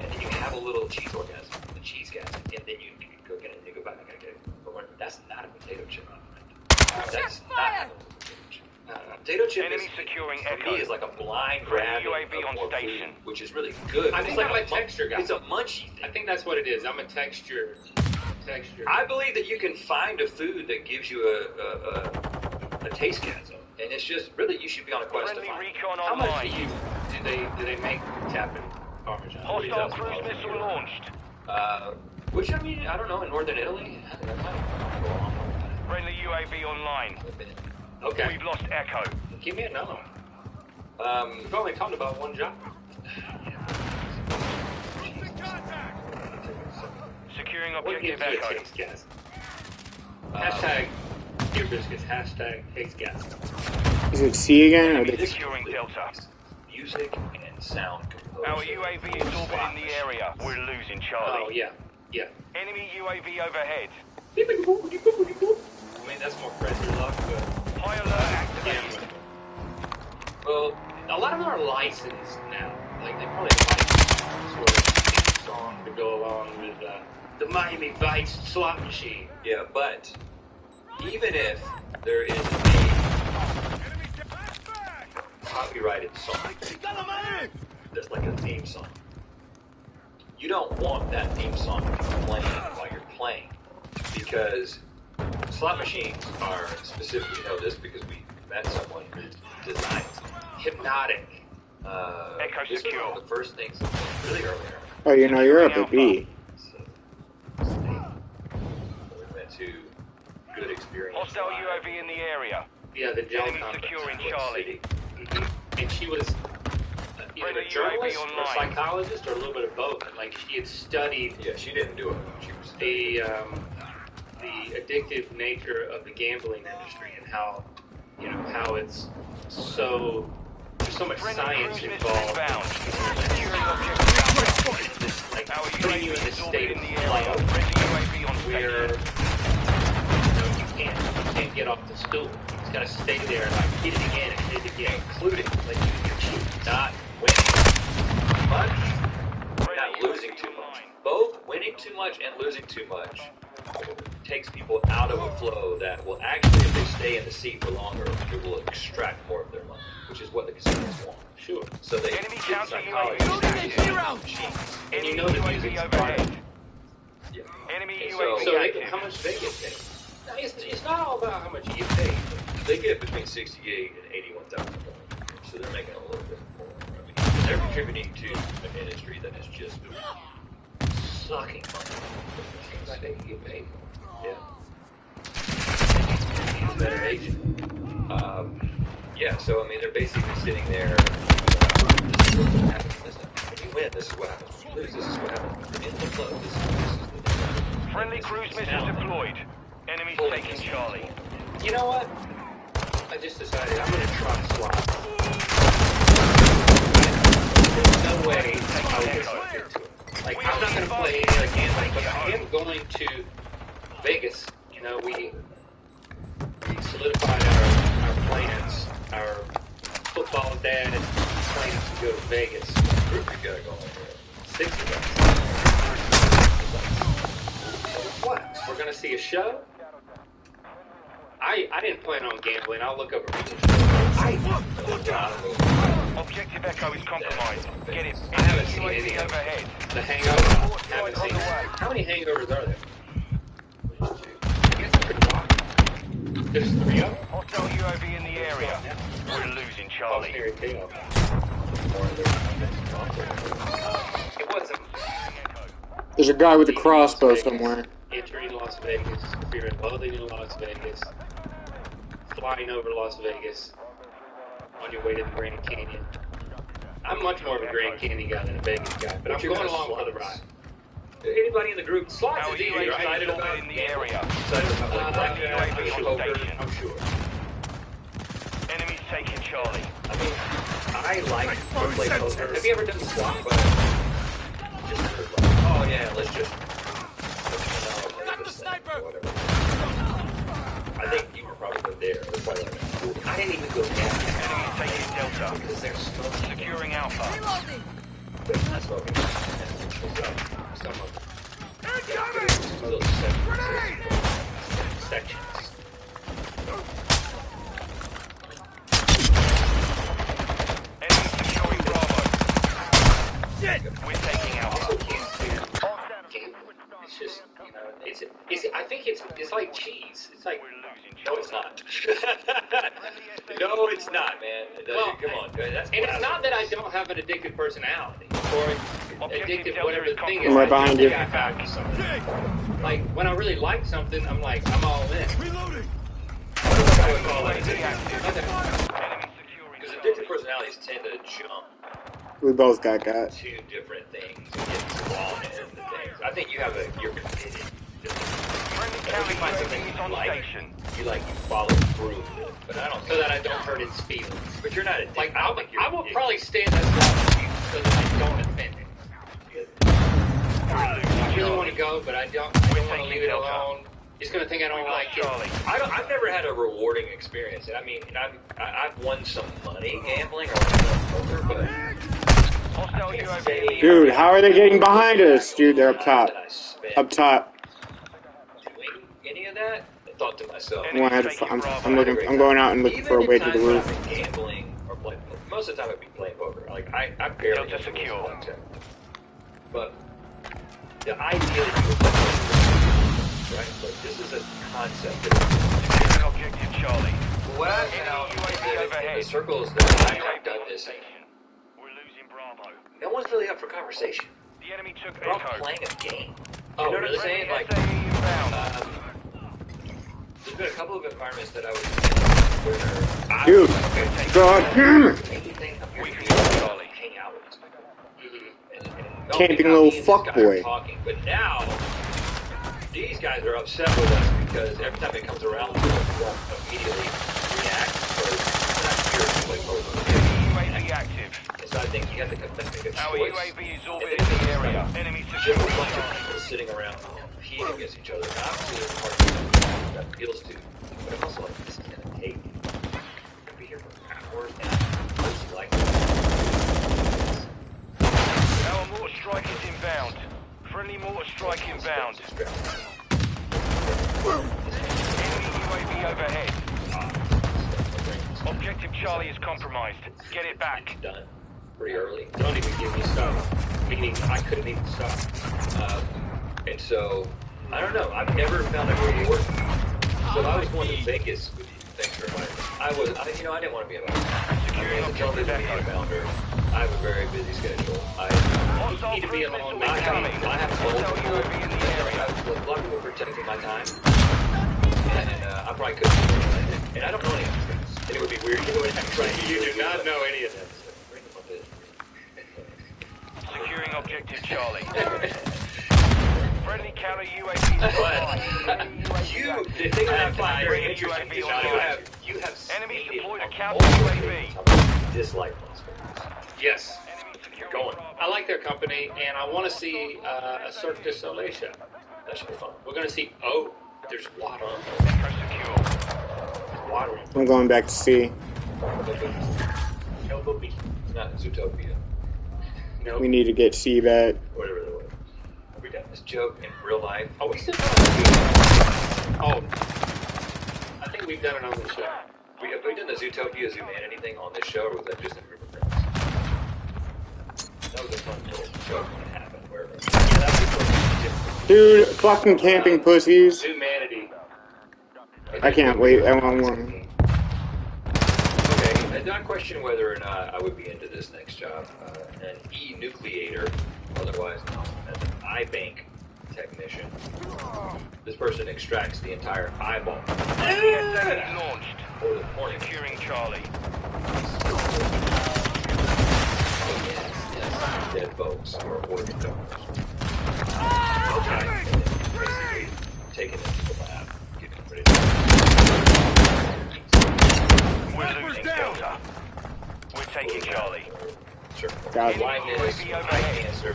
And then you have a little cheese orgasm, the cheese gas, and then you cook it and you go back and okay. But that's not a potato chip. That's not a potato chip. Potato chip Enemy securing for Echo. me is like a blind grab UAV of on more station. food, which is really good. I It's think like I'm a texture guy. It's a munchy thing. I think that's what it is. I'm a texture. I believe that you can find a food that gives you a taste gasm, and it's just really you should be on a quest to Friendly find it. recon How much do online. they make tapping Parmesan? Hostile cruise missile launched. Which I mean, I don't know. In northern Italy, I think that might go along with that. Friendly UAV online. Okay. We've lost Echo. Give me another one. We've only talked about one job. Securing What objective gives you a Echo. taste gas? Hashtag Dear Biscuits. Hashtag taste gas. Is it C again? Or Enemy did... securing Delta. Music and sound composure. Our UAV is orbiting the area. We're losing Charlie. Oh, yeah. Yeah. Enemy UAV overhead. I mean, that's more pressure luck, but... High alert activated. Yeah. Well, a lot of them are licensed now. Like, they probably like sort of song to go along with the Miami Vice slot machine. Yeah, but even if there is a copyrighted song, that's like a theme song, you don't want that theme song to be playing while you're playing, because slot machines are, specifically know this because we met someone who designed hypnotic. Echo this was secure. one of the first things really earlier. Oh, you know, you're up at B. So, we went to good experience. Hostile UAV in the area. Yeah, the gel Enemy complex. securing City. Charlie. And she was either Friendly a journalist UAV or online. psychologist or a little bit of both. Like, she had studied Yeah, she didn't do it. She was the the addictive nature of the gambling industry and how, you know, how it's so there's so much science involved. Like putting you in this state of flow where you can't get off the stool. You just gotta stay there, like hit it again and hit it again, including like you're not winning much, not losing too much. Both winning too much and losing too much takes people out of a flow that will actually, if they stay in the seat for longer, it will extract more of their money, which is what the casinos want. sure. So they Enemy get counter psychology. And you know the music's overhead. Yeah. Enemy Okay, UAV So active. how much they get paid? I mean, it's not all about how much you get paid. They get between 68 and 81,000 dollars, so they're making a little bit more. I mean, they're contributing to an industry that is just sucking money. Like they can get paid. Yeah. Better agent. Yeah, so I mean, they're basically sitting there. This is what's going to happen. If you win, this is what happens. If you lose, this is what happens. In the flow, this is the Friendly cruise missile deployed. Enemy taking Charlie. You know what? I just decided I'm gonna try slots. There's no way I will get sucked into it. Like, I'm not gonna play any other gambling, but I am going to Vegas. You know, we solidified our plans, our football dad plans to go to Vegas. group you got going there. 6 of us. What? We're gonna see a show? I didn't plan on gambling. I'll look up a region show. Objective Echo is compromised. Get it. I haven't seen Enemy any UAV of them. overhead. The Hangover. Haven't seen it. How many hangovers are there? I guess I could walk. There's 3 of them. Hostile UAV in the area. We're losing Charlie. It wasn't. There's a guy with a crossbow somewhere. Entering Las Vegas, fearing loathing in Las Vegas, flying over Las Vegas on your way to the Grand Canyon. I'm much more of a Grand Canyon guy than a Vegas guy, but I'm going along for the ride. Anybody in the group slots? Our Are you UAV excited is about in the area. Excited about like blackjack, UAV on poker? station. I'm sure. Enemies taking Charlie. I mean, I like to play poker. Have you ever done slot? Just for like, oh yeah, let's just. Whatever. I think you were probably there. It was probably like I didn't even go down Enemies taking Delta. because they're smoking. Securing Alpha. They're smoking. some of them. Those sections. Enemy securing Bravo. We're taking Alpha. It's just, you know, it's I think it's like cheese. It's like, We're losing No, Charlie. it's not. No, it's not, man. well, Come on, that's and it's not that I don't have an addictive personality or addictive whatever the thing is. I'm right I behind think you. I have something. Like when I really like something, I'm like, I'm all in. I would call it UAV addictive. active. Enemy securing Because Charlie. addictive personalities tend to jump We both got got. to different things and get involved in things. I think you're committed. Friendly If you counter find something UAV is you on like, station. you follow through with it. But I don't. So that I don't hurt its feelings. But you're not addicted. Like I don't think you're I will addicted. probably stay in that slot with you so that I don't offend it. I really want to go, but I don't want to leave it alone. He's gonna think I don't like it. Charlie. I've never had a rewarding experience. I mean, I've won some money gambling or poker, but Hostile UAV in the Dude, area. how are they getting behind us? Dude, they're up top. that I spent Up top. doing any of that, I thought to myself, I'm going out and looking for a way to the even in roof. times when I've been gambling or playing, most of the time I'd be playing poker. Like I barely Delta get to secure. blackjack. But the idea that you would play poker, right? Like this is a concept. Taking objective Charlie. What I've Enemy found is UAV that in overhead. the circles that I have done this in, We're losing Bravo. no one's really up for conversation. The enemy took We're all Echo. playing a game. Oh, You know what really? I'm saying? Like, Friendly SAE inbound. there's been a couple of environments that I was in where I Dude, was okay, God damn it. anything up here We to can be able to Charlie. hang out with this guy. And Camping me little and this guy are fuckboy. talking, but now these guys are upset with us because every time it comes around, we won't immediately react. UAV active. And so I think you have to make a choice. Our UAV is orbiting the area. Enemy Just a secure bunch of control. people sitting around competing against each other. And obviously, there's part of that appeals to. But I'm also like, this is going to take. We'll be here for hours now. Most likely. Our mortar strike is inbound. Friendly mortar strike inbound. Enemy UAV overhead. Objective Charlie is compromised. Get it back. Done pretty early. Don't even give me stuff. Meaning, I couldn't even stop. And so, I don't know. I've never found it really work. So I was going to Vegas with you. Thanks for inviting me. I didn't want to be about it. I mean, as a television media founder, I have a very busy schedule. I Hostile need to be cruise alone. missile incoming. I have Hostile UAV in the area. a lot of people protecting my time. And I probably couldn't do it. And I don't know any of these things. And it would be weird. You You do not know any of this. Securing objective Charlie. Friendly counter UAV online. The thing that I find very Friendly interesting UAV is online. you have Enemy stated deployed a on counter multiple UAV. occasions how much you dislike Las Vegas. Yes. You're going. I like their company, and I want to see a Cirque du Soleil show. That should be fun. We're going to see, there's water. Echo secure. Water. I'm going back to sea. No movie. It's not Zootopia. No. We need to get sea back. Whatever that was. Have we done this joke in real life? Are we still doing I think we've done it on the show. Have we done the Zootopia Zumanity thing on this show, or was that just a group of friends? That was a fun little joke when it happened. Where, that was Dude, fucking camping pussies. Humanity. I can't wait. I want one. Okay, I don't question whether or not I would be into this next job. An e-nucleator, otherwise known as an eye-bank technician. This person extracts the entire eyeball. ESA launched. Or the point. Securing Charlie. Yes, dead folks or organ donors. Okay. Basically, taking them to the lab, getting them ready to We're losing Delta. We're taking Charlie. Sure. God. Blindness, eye cancer.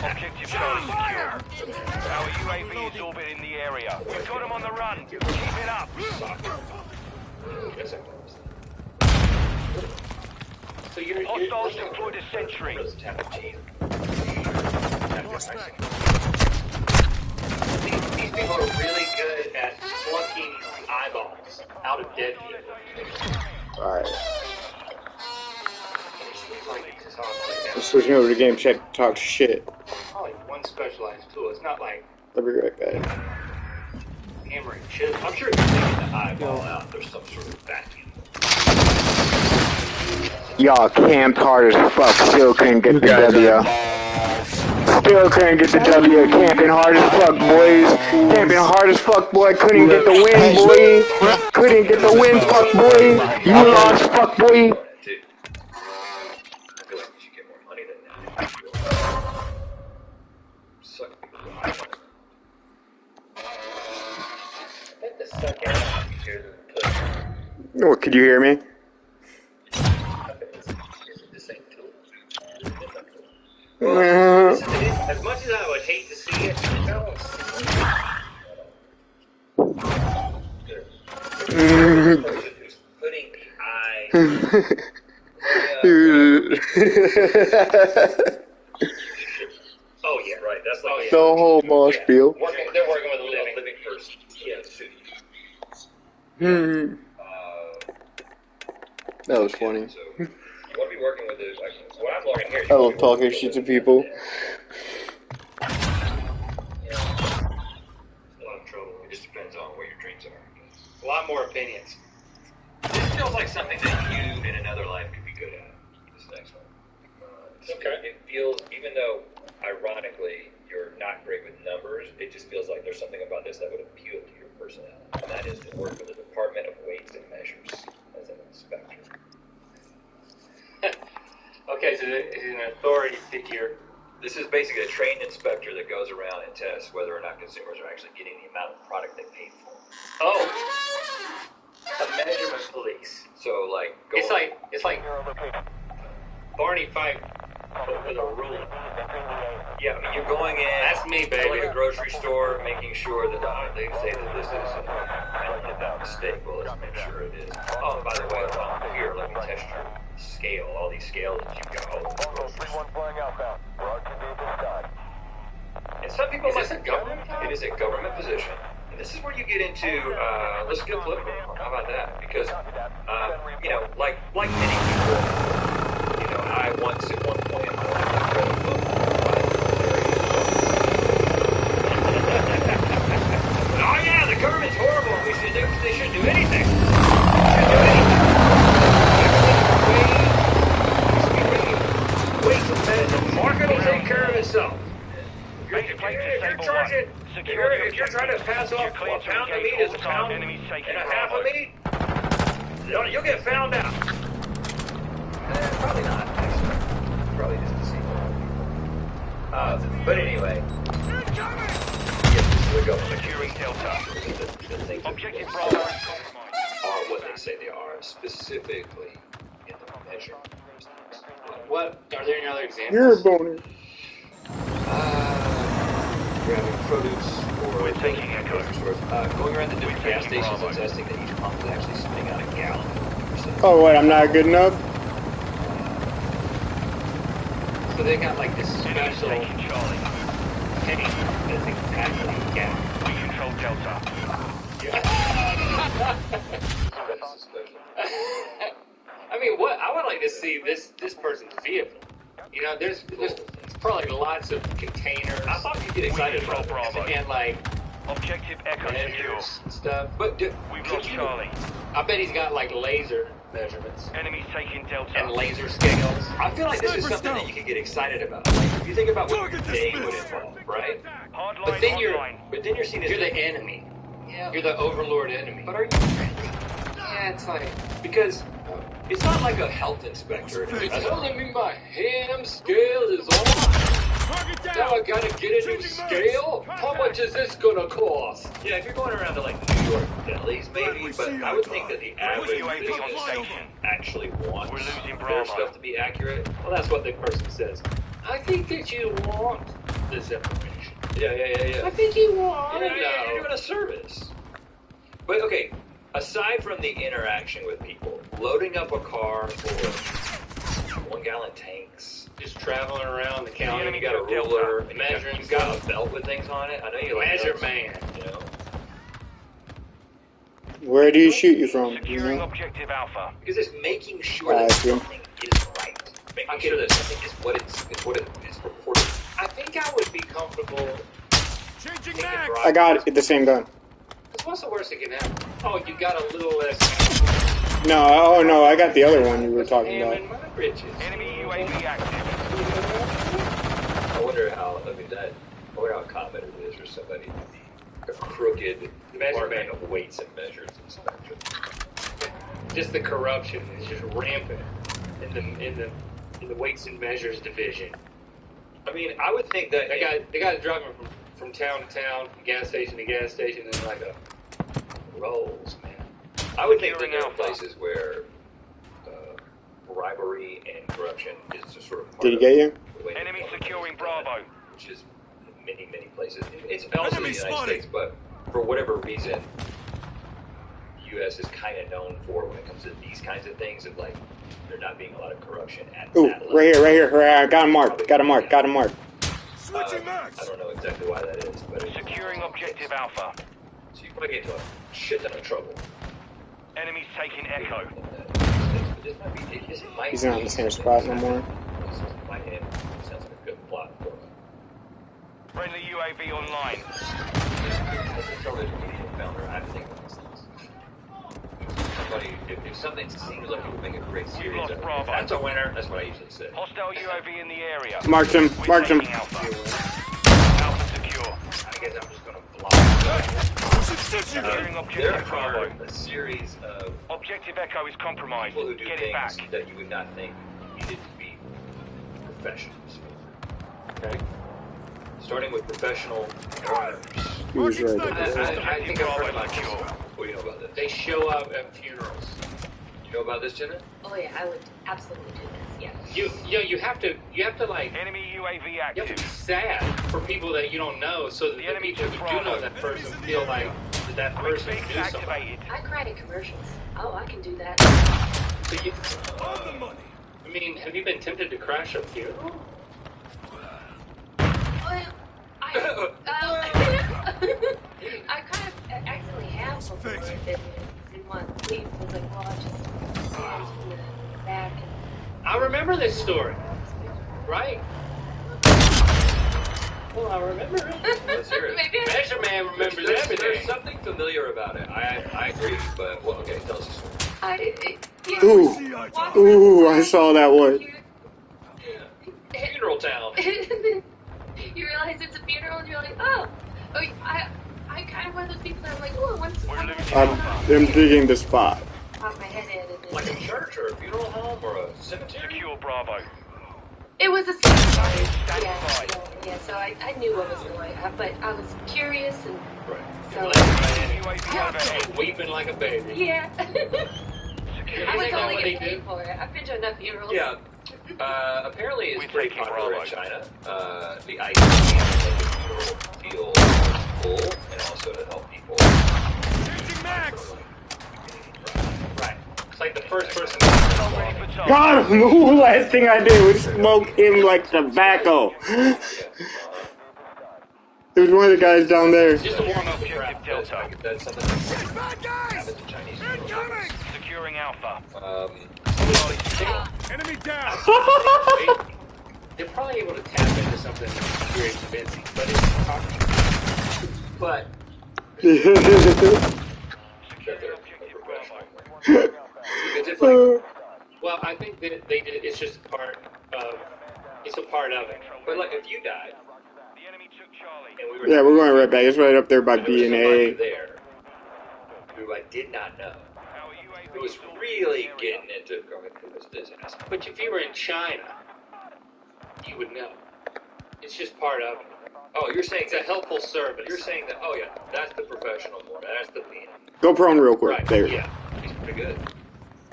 Objective Charlie secure. Our UAV is orbiting the area. We've got him on the run. Keep it up. So you're Hostiles deployed a sentry. These people are really good at plucking eyeballs out of dead people. Alright. Like, Switching over to game chat to talk shit. probably one specialized tool. It's not like I'll be right back. hammering shit. I'm sure if you're taking the eyeball out, there's some sort of vacuum. Y'all camped hard as fuck, still couldn't get the W. Still couldn't get the W. Camping hard as fuck, boys. Camping hard as fuck, boy. Couldn't get the win, boy. Couldn't get the win, fuck, boy. You lost, fuck, boy. Too. I feel like we should get more money than that. Suck people's eyes. I bet the suck out is easier than the push. What, could you hear me? Is it the same tool? As much as I would hate to see it, no. Who's putting the eye? Oh yeah, right. That's like The whole mosh peel. They're working with a living person. Yeah, the suit. That was funny. So you want to be working with this? Like, what I'm learning here. I love talking shit to people. You know, it's a lot of trouble. It just depends on what your dreams are. A lot more opinions. This feels like something that you in another life could be good at. This next one. It feels, even though ironically you're not great with numbers, it just feels like there's something about this that would appeal to your personality, and that is to work with the Department of Weights and Measures as an inspector. Okay, so it's an authority figure This is basically a trained inspector that goes around and tests whether or not consumers are actually getting the amount of product they paid for. Oh, a measurement police. So, like, It's like Barney Fife with a ruler. yeah, I mean, you're going in. That's me, to, like, baby. a grocery store, making sure that they say that this is a mistake. Well, let's make sure it is. Oh, by the way, here, let me test your scale. All these scales that you've got. All over the grocery store. And some people Is this a government? It is a government position. And this is where you get into, let's get political. How about that? Because, you know, like many people, you know, I once at one point in my life, I read a book oh yeah, the government's horrible. They shouldn't do anything. Wait, the market will take care of itself. If you're trying to pass off a pound of meat as a pound and a half of meat, you'll get found out. Probably not, actually. Probably just deceive a lot of people. But anyway. Yes, this is the government. Securing Delta. The things Objective that Bravo. are what they say they are, specifically in the measure. What? Are there any other examples? You're a boner. Grabbing produce or We're taking Echo. going around the different gas stations and testing that each pump is actually spitting out a gallon. Oh, what? I'm not good enough? So they got like this Enemy special taking Charlie. tank that's exactly gas. We control Delta. I mean, what? I would like to see this person's vehicle. You know, there's probably lots of containers. I thought you'd get excited We control about Bravo. And like Objective Echo secure. measures and stuff. But We've got Charlie. I bet he's got like laser measurements Enemies taking Delta. and laser scales. I feel like this is something that you could get excited about. Like, if you think about what your day would involve, right? Hardline But then you're online. But then you're seen as you're the enemy. yeah. You're the overlord enemy. But are you friendly? Yeah, it's like because it's not like a health inspector. It's only me my ham scale is on. Now I gotta get a new scale? How much is this gonna cost? Yeah, if you're going around to like New York delis, maybe, but I would think that the average UAV on business station. actually wants We're losing their Bravo. stuff to be accurate. Well, that's what the person says. I think that you want this information. Yeah. I think you want Yeah, to you're know. doing a service. But okay, aside from the interaction with people, loading up a car for 1 gallon tanks. Just traveling around the You county. know, you got a ruler, and measuring you've got a belt with things on it. I know you like Measure those, man. You know, Where do you shoot you from? You Securing know? Objective Alpha. because it's making sure I that see. something is right, making sure that something is what it is reported. I think I would be comfortable taking I got the same gun. Because what's the worst that can happen? Oh, you got a little less No, oh no, I got the other one you were talking ham about. in my britches. Enemy UAV active. I wonder how common it is for somebody to be a crooked Department of Weights and Measures inspector. Just the corruption is just rampant in the weights and measures division. I mean, I would think that They got driving from town to town, gas station to gas station, and like a rolls, man. I would think that there are Alpha. places where bribery and corruption is just sort of part Did he of get you? the way Enemy the government securing is done, Bravo. which is in many places. It's also in the United States, but for whatever reason, the U.S. is kind of known for when it comes to these kinds of things, of like there not being a lot of corruption at Ooh, that level. right here. Got him marked. I don't know exactly why that is, but it's, Securing Objective Alpha. so you probably get into a shit ton of trouble. Enemies taking Echo. He's not in the same spot no more. My hand sounds like a good plot for him. Friendly UAV online. As a television media founder, I think of these things. Somebody, if something seems like it would make a great series, lost Bravo. that's a winner. That's what I usually say. Hostile UAV in the area. Marked him. We're Marked him. taking Alpha. Alpha secure. I guess I'm just gonna fly. Securing There Objective are Bravo. a series of Objective Echo is compromised. people who do Get it back. things that you would not think needed to be professionals. Okay. Starting with professional mourners. He's right. I think I've heard about this. What do you know about this? They show up at funerals. You know about this, Jenna? Oh yeah, I would absolutely do this. Yeah. You have to like. Enemy UAV You have to active. be sad for people that you don't know, so that the enemy people took who do know Bravo. that person feel like that Quick person fix knew something. activated. I cried at commercials. Oh, I can do that. So you, I mean, have you been tempted to crash a funeral? Well, I kind of accidentally have before. In one sleep, I was like, well, I just from the back and. I remember this story, right? Well, I remember it. Let's hear it. Maybe I- Measure Man remembers There's everything. something familiar about it. I agree, but well, okay, tell us the story. Ooh, I saw that one. Funeral town. You realize it's a funeral, and you're like, oh, I kind of one of those people that I'm like, oh, I want to. We're losing I'm digging the spot. Pop my head in, and Like a then church or a funeral home or a cemetery? Secure Bravo. it was a cemetery. Yeah, so I knew what was going on, but I was curious, and Right. so UAV overhead. Weeping like a baby. yeah. Secure I would Is that totally what they get do? paid for it. I've been to enough funerals. Yeah. Apparently it's We're pretty taking popular in Bravo. China. The idea to make the funeral feel full and also to help people. Right. It's like the first person. Ready for target. Got him! The last thing I did was smoke him like tobacco. There's one of the guys down there. Just to warm up the crowd. Objective Delta. That's something that happens in Chinese funerals. Securing Alpha. Enemy down. They're probably able to tap into something very convincing, but it's but That they're professional. It's like, well, I think that they did. It's just part of. It's a part of it. but like if you died The enemy took Charlie. and we were Yeah, we're going right back. It's right up there by there was B and somebody A. there who I did not know. Our UAV Who was is orbiting really the area. getting into going through this business. But if you were in China, you would know. It's just part of it. Oh, you're saying It's a helpful service. You're saying that? Oh yeah, that's the professional one. That's the being. Go prone real quick. Right. There. Yeah. He's pretty good.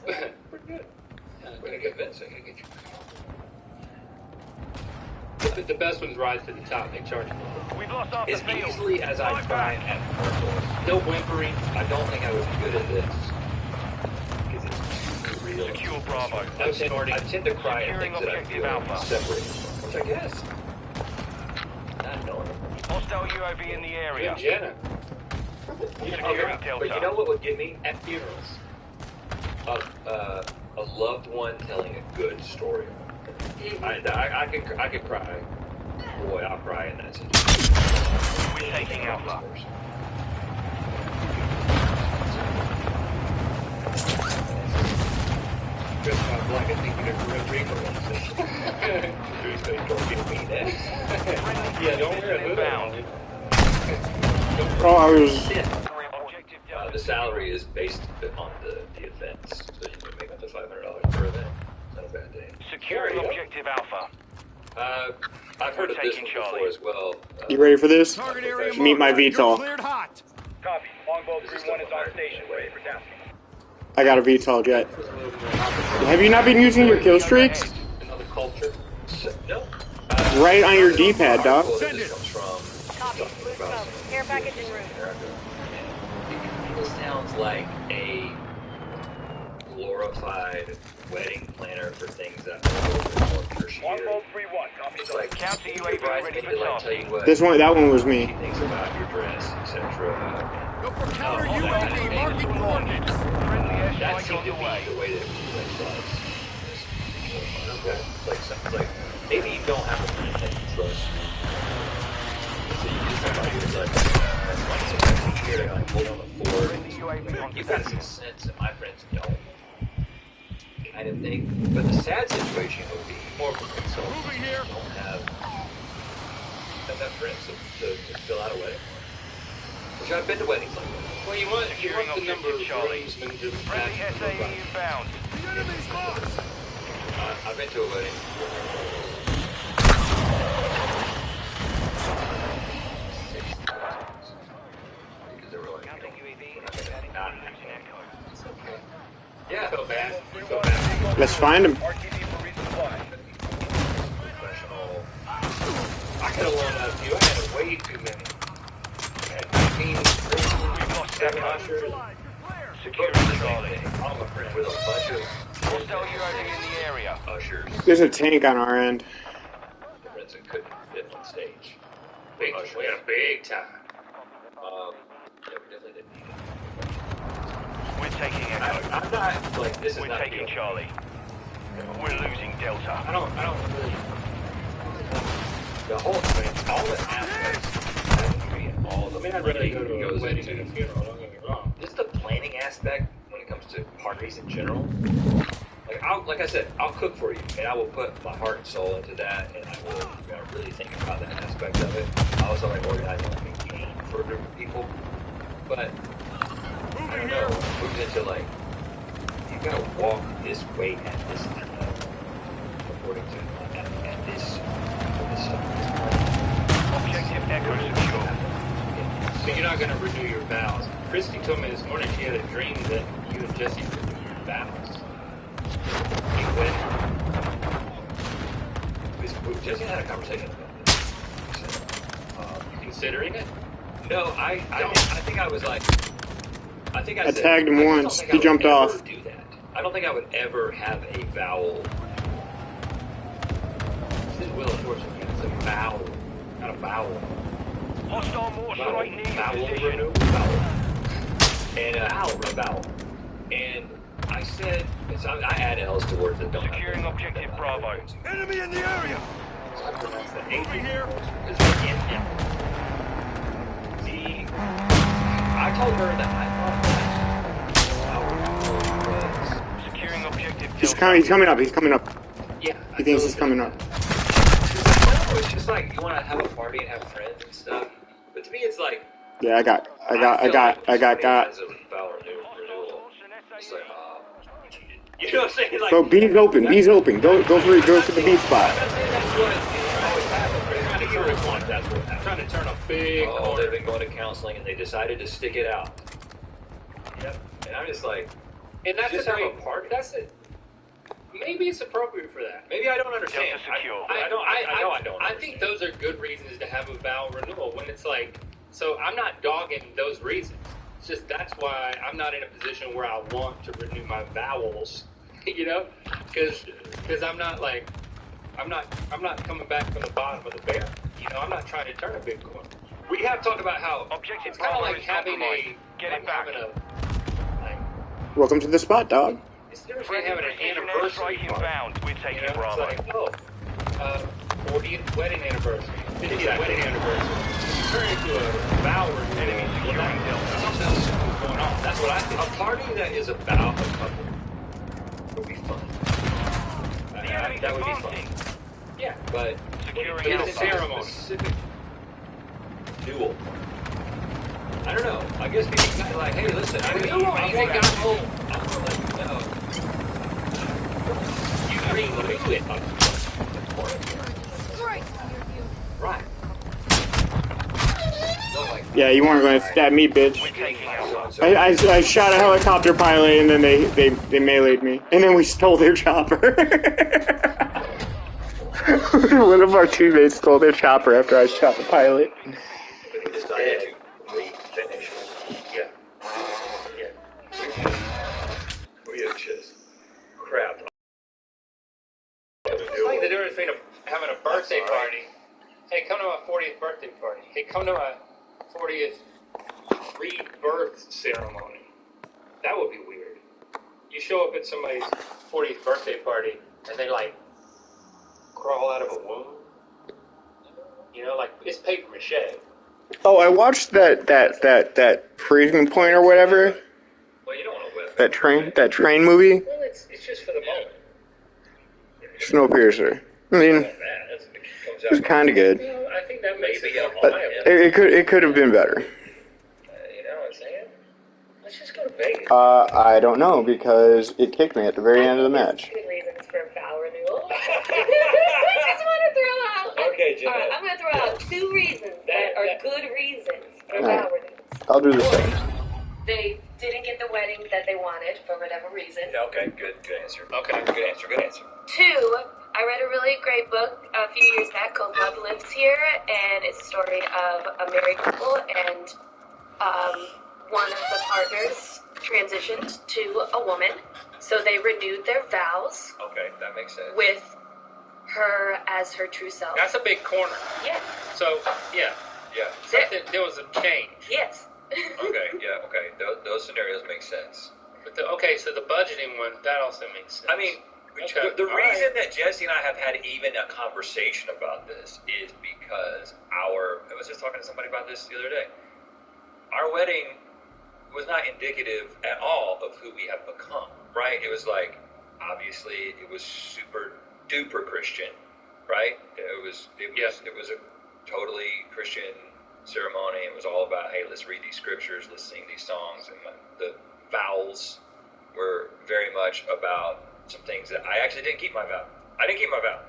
Pretty good. Pretty convincing. The best ones rise to the top. They charge more. We've lost half the As field. easily as I try at commercials, No whimpering. I don't think I would be good at this. Because it's real. Secure Bravo. I tend to cry at things that I Objective feel Alpha. separated from, which I guess. Not knowing. Hostile UAV in the area. Good Jenna. Securing But you know Delta. what would get me? At funerals. A loved one telling a good story. I could cry. Boy, I'll cry in that situation. We're taking Alpha. Good job, Black. I think you got the Red Reaper one. Don't get me that. Yeah, don't wear a hood. Inbound. Oh, I was. Objective Delta. The salary is based on the events, so you can make up to $500 per event. Not a bad day. Securing Objective Alpha. I've heard of this Taking one Charlie. before as well. You ready for this? Meet my VTOL. Copy. Longbow 3-1 is on station. Ready for tasking. I got a VTOL jet. Have you not been using your kill streaks? Another culture. No. Right on your D-pad, dog. Send it. Comes from talking about Care package en route. America. It sounds like a glorified wedding planner for things that are a little bit more tertiary. Longbow 3-1. Copy. It's like Counter UAV surprise ready me for to like tell you tasking. what That one was she me. thinks about your dress, etc. Counter UAV marking coordinates. Friendly That airstrike seemed on to the be way. the way that it was. Okay. It's like maybe you don't have a friend that you trust. So you just somebody who's like, sometimes you hear like hold on the fort. Friendly UAV on You've got some sense and my friends don't. Kind of thing. But the sad situation would be more for consultants who don't have enough friends to fill out a wedding. Which I've been to weddings like that. Well, you want Securing the number of objective Charlie. groomsmen to Friendly match the SAE bride. inbound. I've been to a wedding. Let's find him. RTB for resupply. Professional. I could have loaned out a few. I had way too many. I had 15, We've lost 7 Echo. ushers. Securing Charlie. I'm a friend with a bunch of Hostile UAV in the area. ushers. There's a tank on our end. Friends that couldn't fit on stage. Big, we had a big time. Yeah, we definitely didn't need it. We're taking Echo. I'm not, like, this is We're not taking the- Charlie. We're losing Delta. I don't really. The whole thing, all the aspects, all the I mean, I'd rather go to a goes wedding into than a funeral. Don't get me wrong. just the planning aspect when it comes to parties in general. Like I said, I'll cook for you, and I will put my heart and soul into that, and I will really think about that aspect of it. I also like organizing like a game for a group of people, but I don't know, it moves into like you gotta walk this way at this time, according to at this stuff. Objective Echo secure. So you're not going to renew your vows. Christy told me this morning she had a dream that you and Jesse renewed your vows. You went. We just had a conversation about this. Considering it? No, I think I was like, I think I I said, tagged him I just once. don't think He I would jumped ever off. Do that. I don't think I would ever have a vowel. This is Will Enforcement. It's a vowel, not a vowel. Hostile mortar strike near your Vowel, position. renewal, vowel, and a vowel. And I said, I add L's to words that don't. Securing have objective that. Bravo. Enemy in the area. So I pronounced the H here because we're in him. I told her that I thought that vowel was. Securing objective He's Delta. coming up. He's coming up. Yeah. He thinks he's coming up. It's just like you want to have a party and have friends and stuff. But to me, it's like. Yeah, I got. As a vowel renewal. It's like, you cheated. You know what I'm saying? Like, Bro, B's open. B's open. Go for the B spot. I'm not saying that's what always happens. But trying to turn a corner, that's what happens. Trying to turn a big Oh, corner. they've been going to counseling and they decided to stick it out. Yep. And I'm just like, And that's just a have great a party. That's it. Maybe it's appropriate for that. Maybe I don't understand. Delta secure. I know I don't. I think those are good reasons to have a vow renewal when it's like. So I'm not dogging those reasons. It's just that's why I'm not in a position where I want to renew my vowels, you know, because I'm not like I'm not coming back from the bottom of the barrel. You know, I'm not trying to turn a big corner. We have talked about how Objective it's kind of Bravo like is having compromised. Get it back. having a like Welcome to the spot, dog. it's different from Friendly having an precision anniversary airstrike party. inbound. We're You taking know, Bravo. it's like, 40th wedding anniversary, 50th wedding anniversary. Turn into a vow renewal. Enemy securing Delta. Something else is going on. That's what I think. A party that is about a couple would be fun. The enemy's That would be fun. advancing. Yeah. But Securing when Alpha. it's a Ceremony. specific duel. I don't know. I guess people kind of like, hey, listen, I Renewal, want you got home. I want to let you know. You renew it. Right. No, like, Yeah, you weren't going to stab me, bitch. We're taking Alpha. I shot a helicopter pilot and then they meleeed me. And then we stole their chopper. One of our teammates stole their chopper after I shot the pilot. but he decided to refinish. Yeah. Yeah. We have just crap. It's like the difference between having a birthday party. Hey, come to my 40th birthday party. Hey, come to my 40th rebirth ceremony. That would be weird. You show up at somebody's 40th birthday party and they like crawl out of a womb. You know, like it's paper mache. Oh, I watched that freezing point or whatever. Well, you don't want to whip. That train movie. Well, it's just for the moment. Snowpiercer. I mean, it was kind of good. You know, I think that makes Maybe it a But it could have been better. You know what I'm saying? Let's just go to Vegas. I don't know because it kicked me at the very end of the match. Good reasons for vow renewal. I just want to throw out. Okay, Jeanette. All right, I'm going to throw out 2 reasons that are good reasons for All vow right. renewals. I'll do the same. they didn't get the wedding that they wanted for whatever reason. Yeah, okay, good answer. Okay. Good answer. 2, I read a really great book a few years back called Love Lives Here, and it's a story of a married couple, and one of the partners transitioned to a woman, so they renewed their vows Okay, that makes sense. with her as her true self. That's a big corner. Yeah. So, yeah. Yeah. There was a change. Yes. Okay, yeah, okay. Those scenarios make sense. But so the budgeting one, that also makes sense. I mean, Okay. the All reason right. that Jesse and I have had even a conversation about this is because I was just talking to somebody about this the other day. Our wedding was not indicative at all of who we have become, right? It was like, obviously, it was super duper Christian, right? It was a totally Christian ceremony. It was all about, hey, let's read these scriptures, let's sing these songs, and the vows were very much about some things that I actually didn't keep my vow. I didn't keep my vow.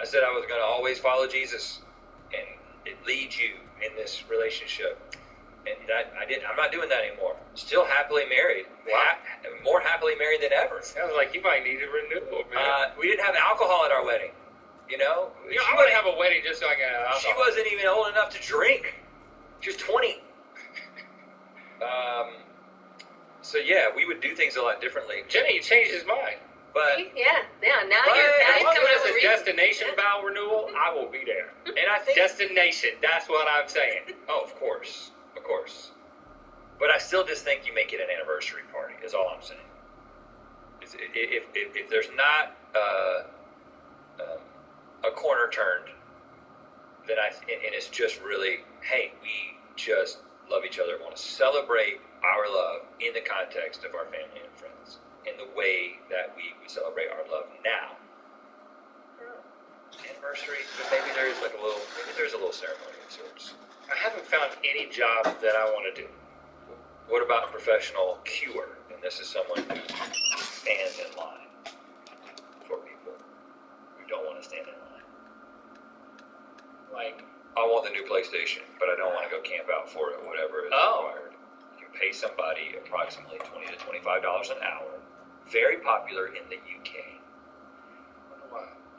I said I was going to always follow Jesus and it leads you in this relationship. And I didn't. I'm not doing that anymore. Still happily married. More happily married than ever. Sounds like you might need a renewal, man. We didn't have alcohol at our wedding. You know? I want to have a wedding just so I can have alcohol. She wasn't even old enough to drink. She was 20. So yeah, we would do things a lot differently. Jenny, you changed his mind. But Yeah. Now But you're As long coming as up with it's a reasons. destination vow renewal, I will be there. and I think Destination, that's what I'm saying. oh, of course. But I still just think you make it an anniversary party. Is all I'm saying. If there's not a corner turned, then and it's just really, hey, we just love each other, want to celebrate our love in the context of our family and friends, in the way that we celebrate our love now. Anniversary, but maybe there's a little ceremony of sorts. I haven't found any job that I want to do. What about a professional cure? And this is someone who stands in line for people who don't want to stand in line. Like, I want the new PlayStation, but I don't want to go camp out for it, whatever is required. You can pay somebody approximately $20 to $25 an hour. Very popular in the UK.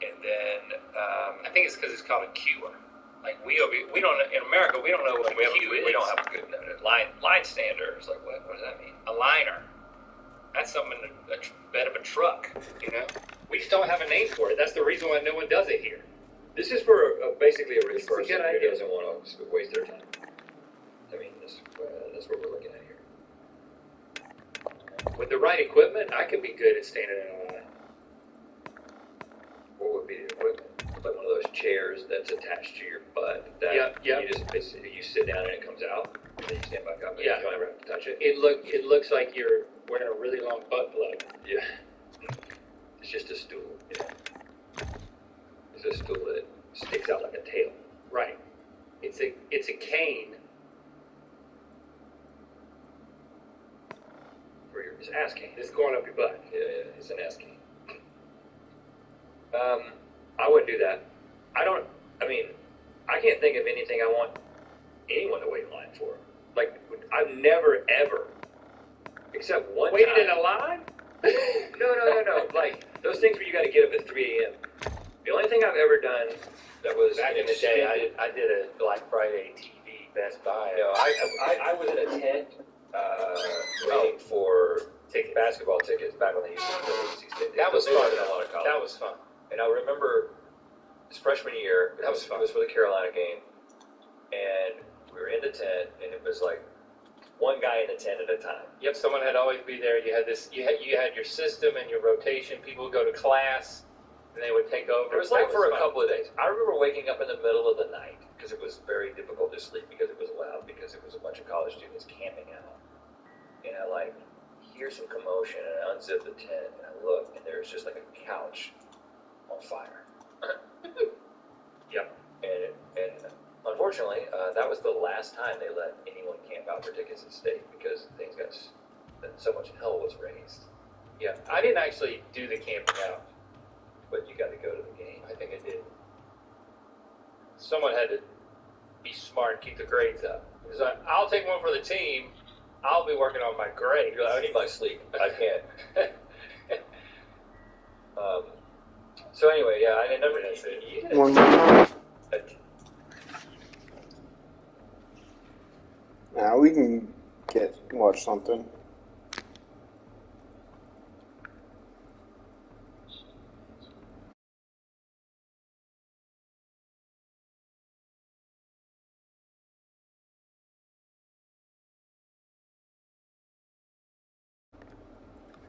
And then, I think it's because it's called a cure. Like we don't in America, we don't know what a cue is. we don't have a good line stander. It's like, what does that mean? A liner. That's something in a bed of a truck. You know, we just don't have a name for it. That's the reason why no one does it here. This is for basically a rich This is a person good who idea. doesn't want to waste their time. I mean, that's what we're looking at here. With the right equipment, I could be good at standing in a line. What would be the equipment? Like one of those chairs that's attached to your butt. That Yep. You just basically you sit down and it comes out, and then you stand back up. And Yeah. You don't ever have to touch it. It looks like you're wearing a really long butt plug. Yeah. It's just a stool. Yeah. It's a stool that sticks out like a tail. Right. It's a cane. For your ass cane. It's going up your butt. Yeah, it's an ass cane. I wouldn't do that. I can't think of anything I want anyone to wait in line for. Like, I've never, ever, except one Waited time. in a line? No. Like, those things where you got to get up at 3 a.m. The only thing I've ever done that was Back in the day, I did a Black Friday TV Best Buy. No, I was in a tent waiting for basketball tickets back when they used to. That was They fun. were in a lot of college. That was fun. And I remember this freshman year, That was fun. It was for the Carolina game, and we were in the tent, and it was like one guy in the tent at a time. Yep, someone had to always be there. You had your system and your rotation. People would go to class, and they would take over. It was like for a fun. couple of days. I remember waking up in the middle of the night because it was very difficult to sleep because it was loud, because it was a bunch of college students camping out. And I hear some commotion, and I unzip the tent, and I look, and there's just like a couch on fire. Yep. And unfortunately, that was the last time they let anyone camp out for tickets at state because things got so much hell was raised. Yeah, I didn't actually do the camping out. But you got to go to the game. I think I did. Someone had to be smart and keep the grades up. Because I'll take one for the team, I'll be working on my grade. I need my sleep. I can't. So anyway, yeah, I never did it. One more time. Now we can watch something.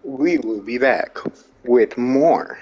We will be back with more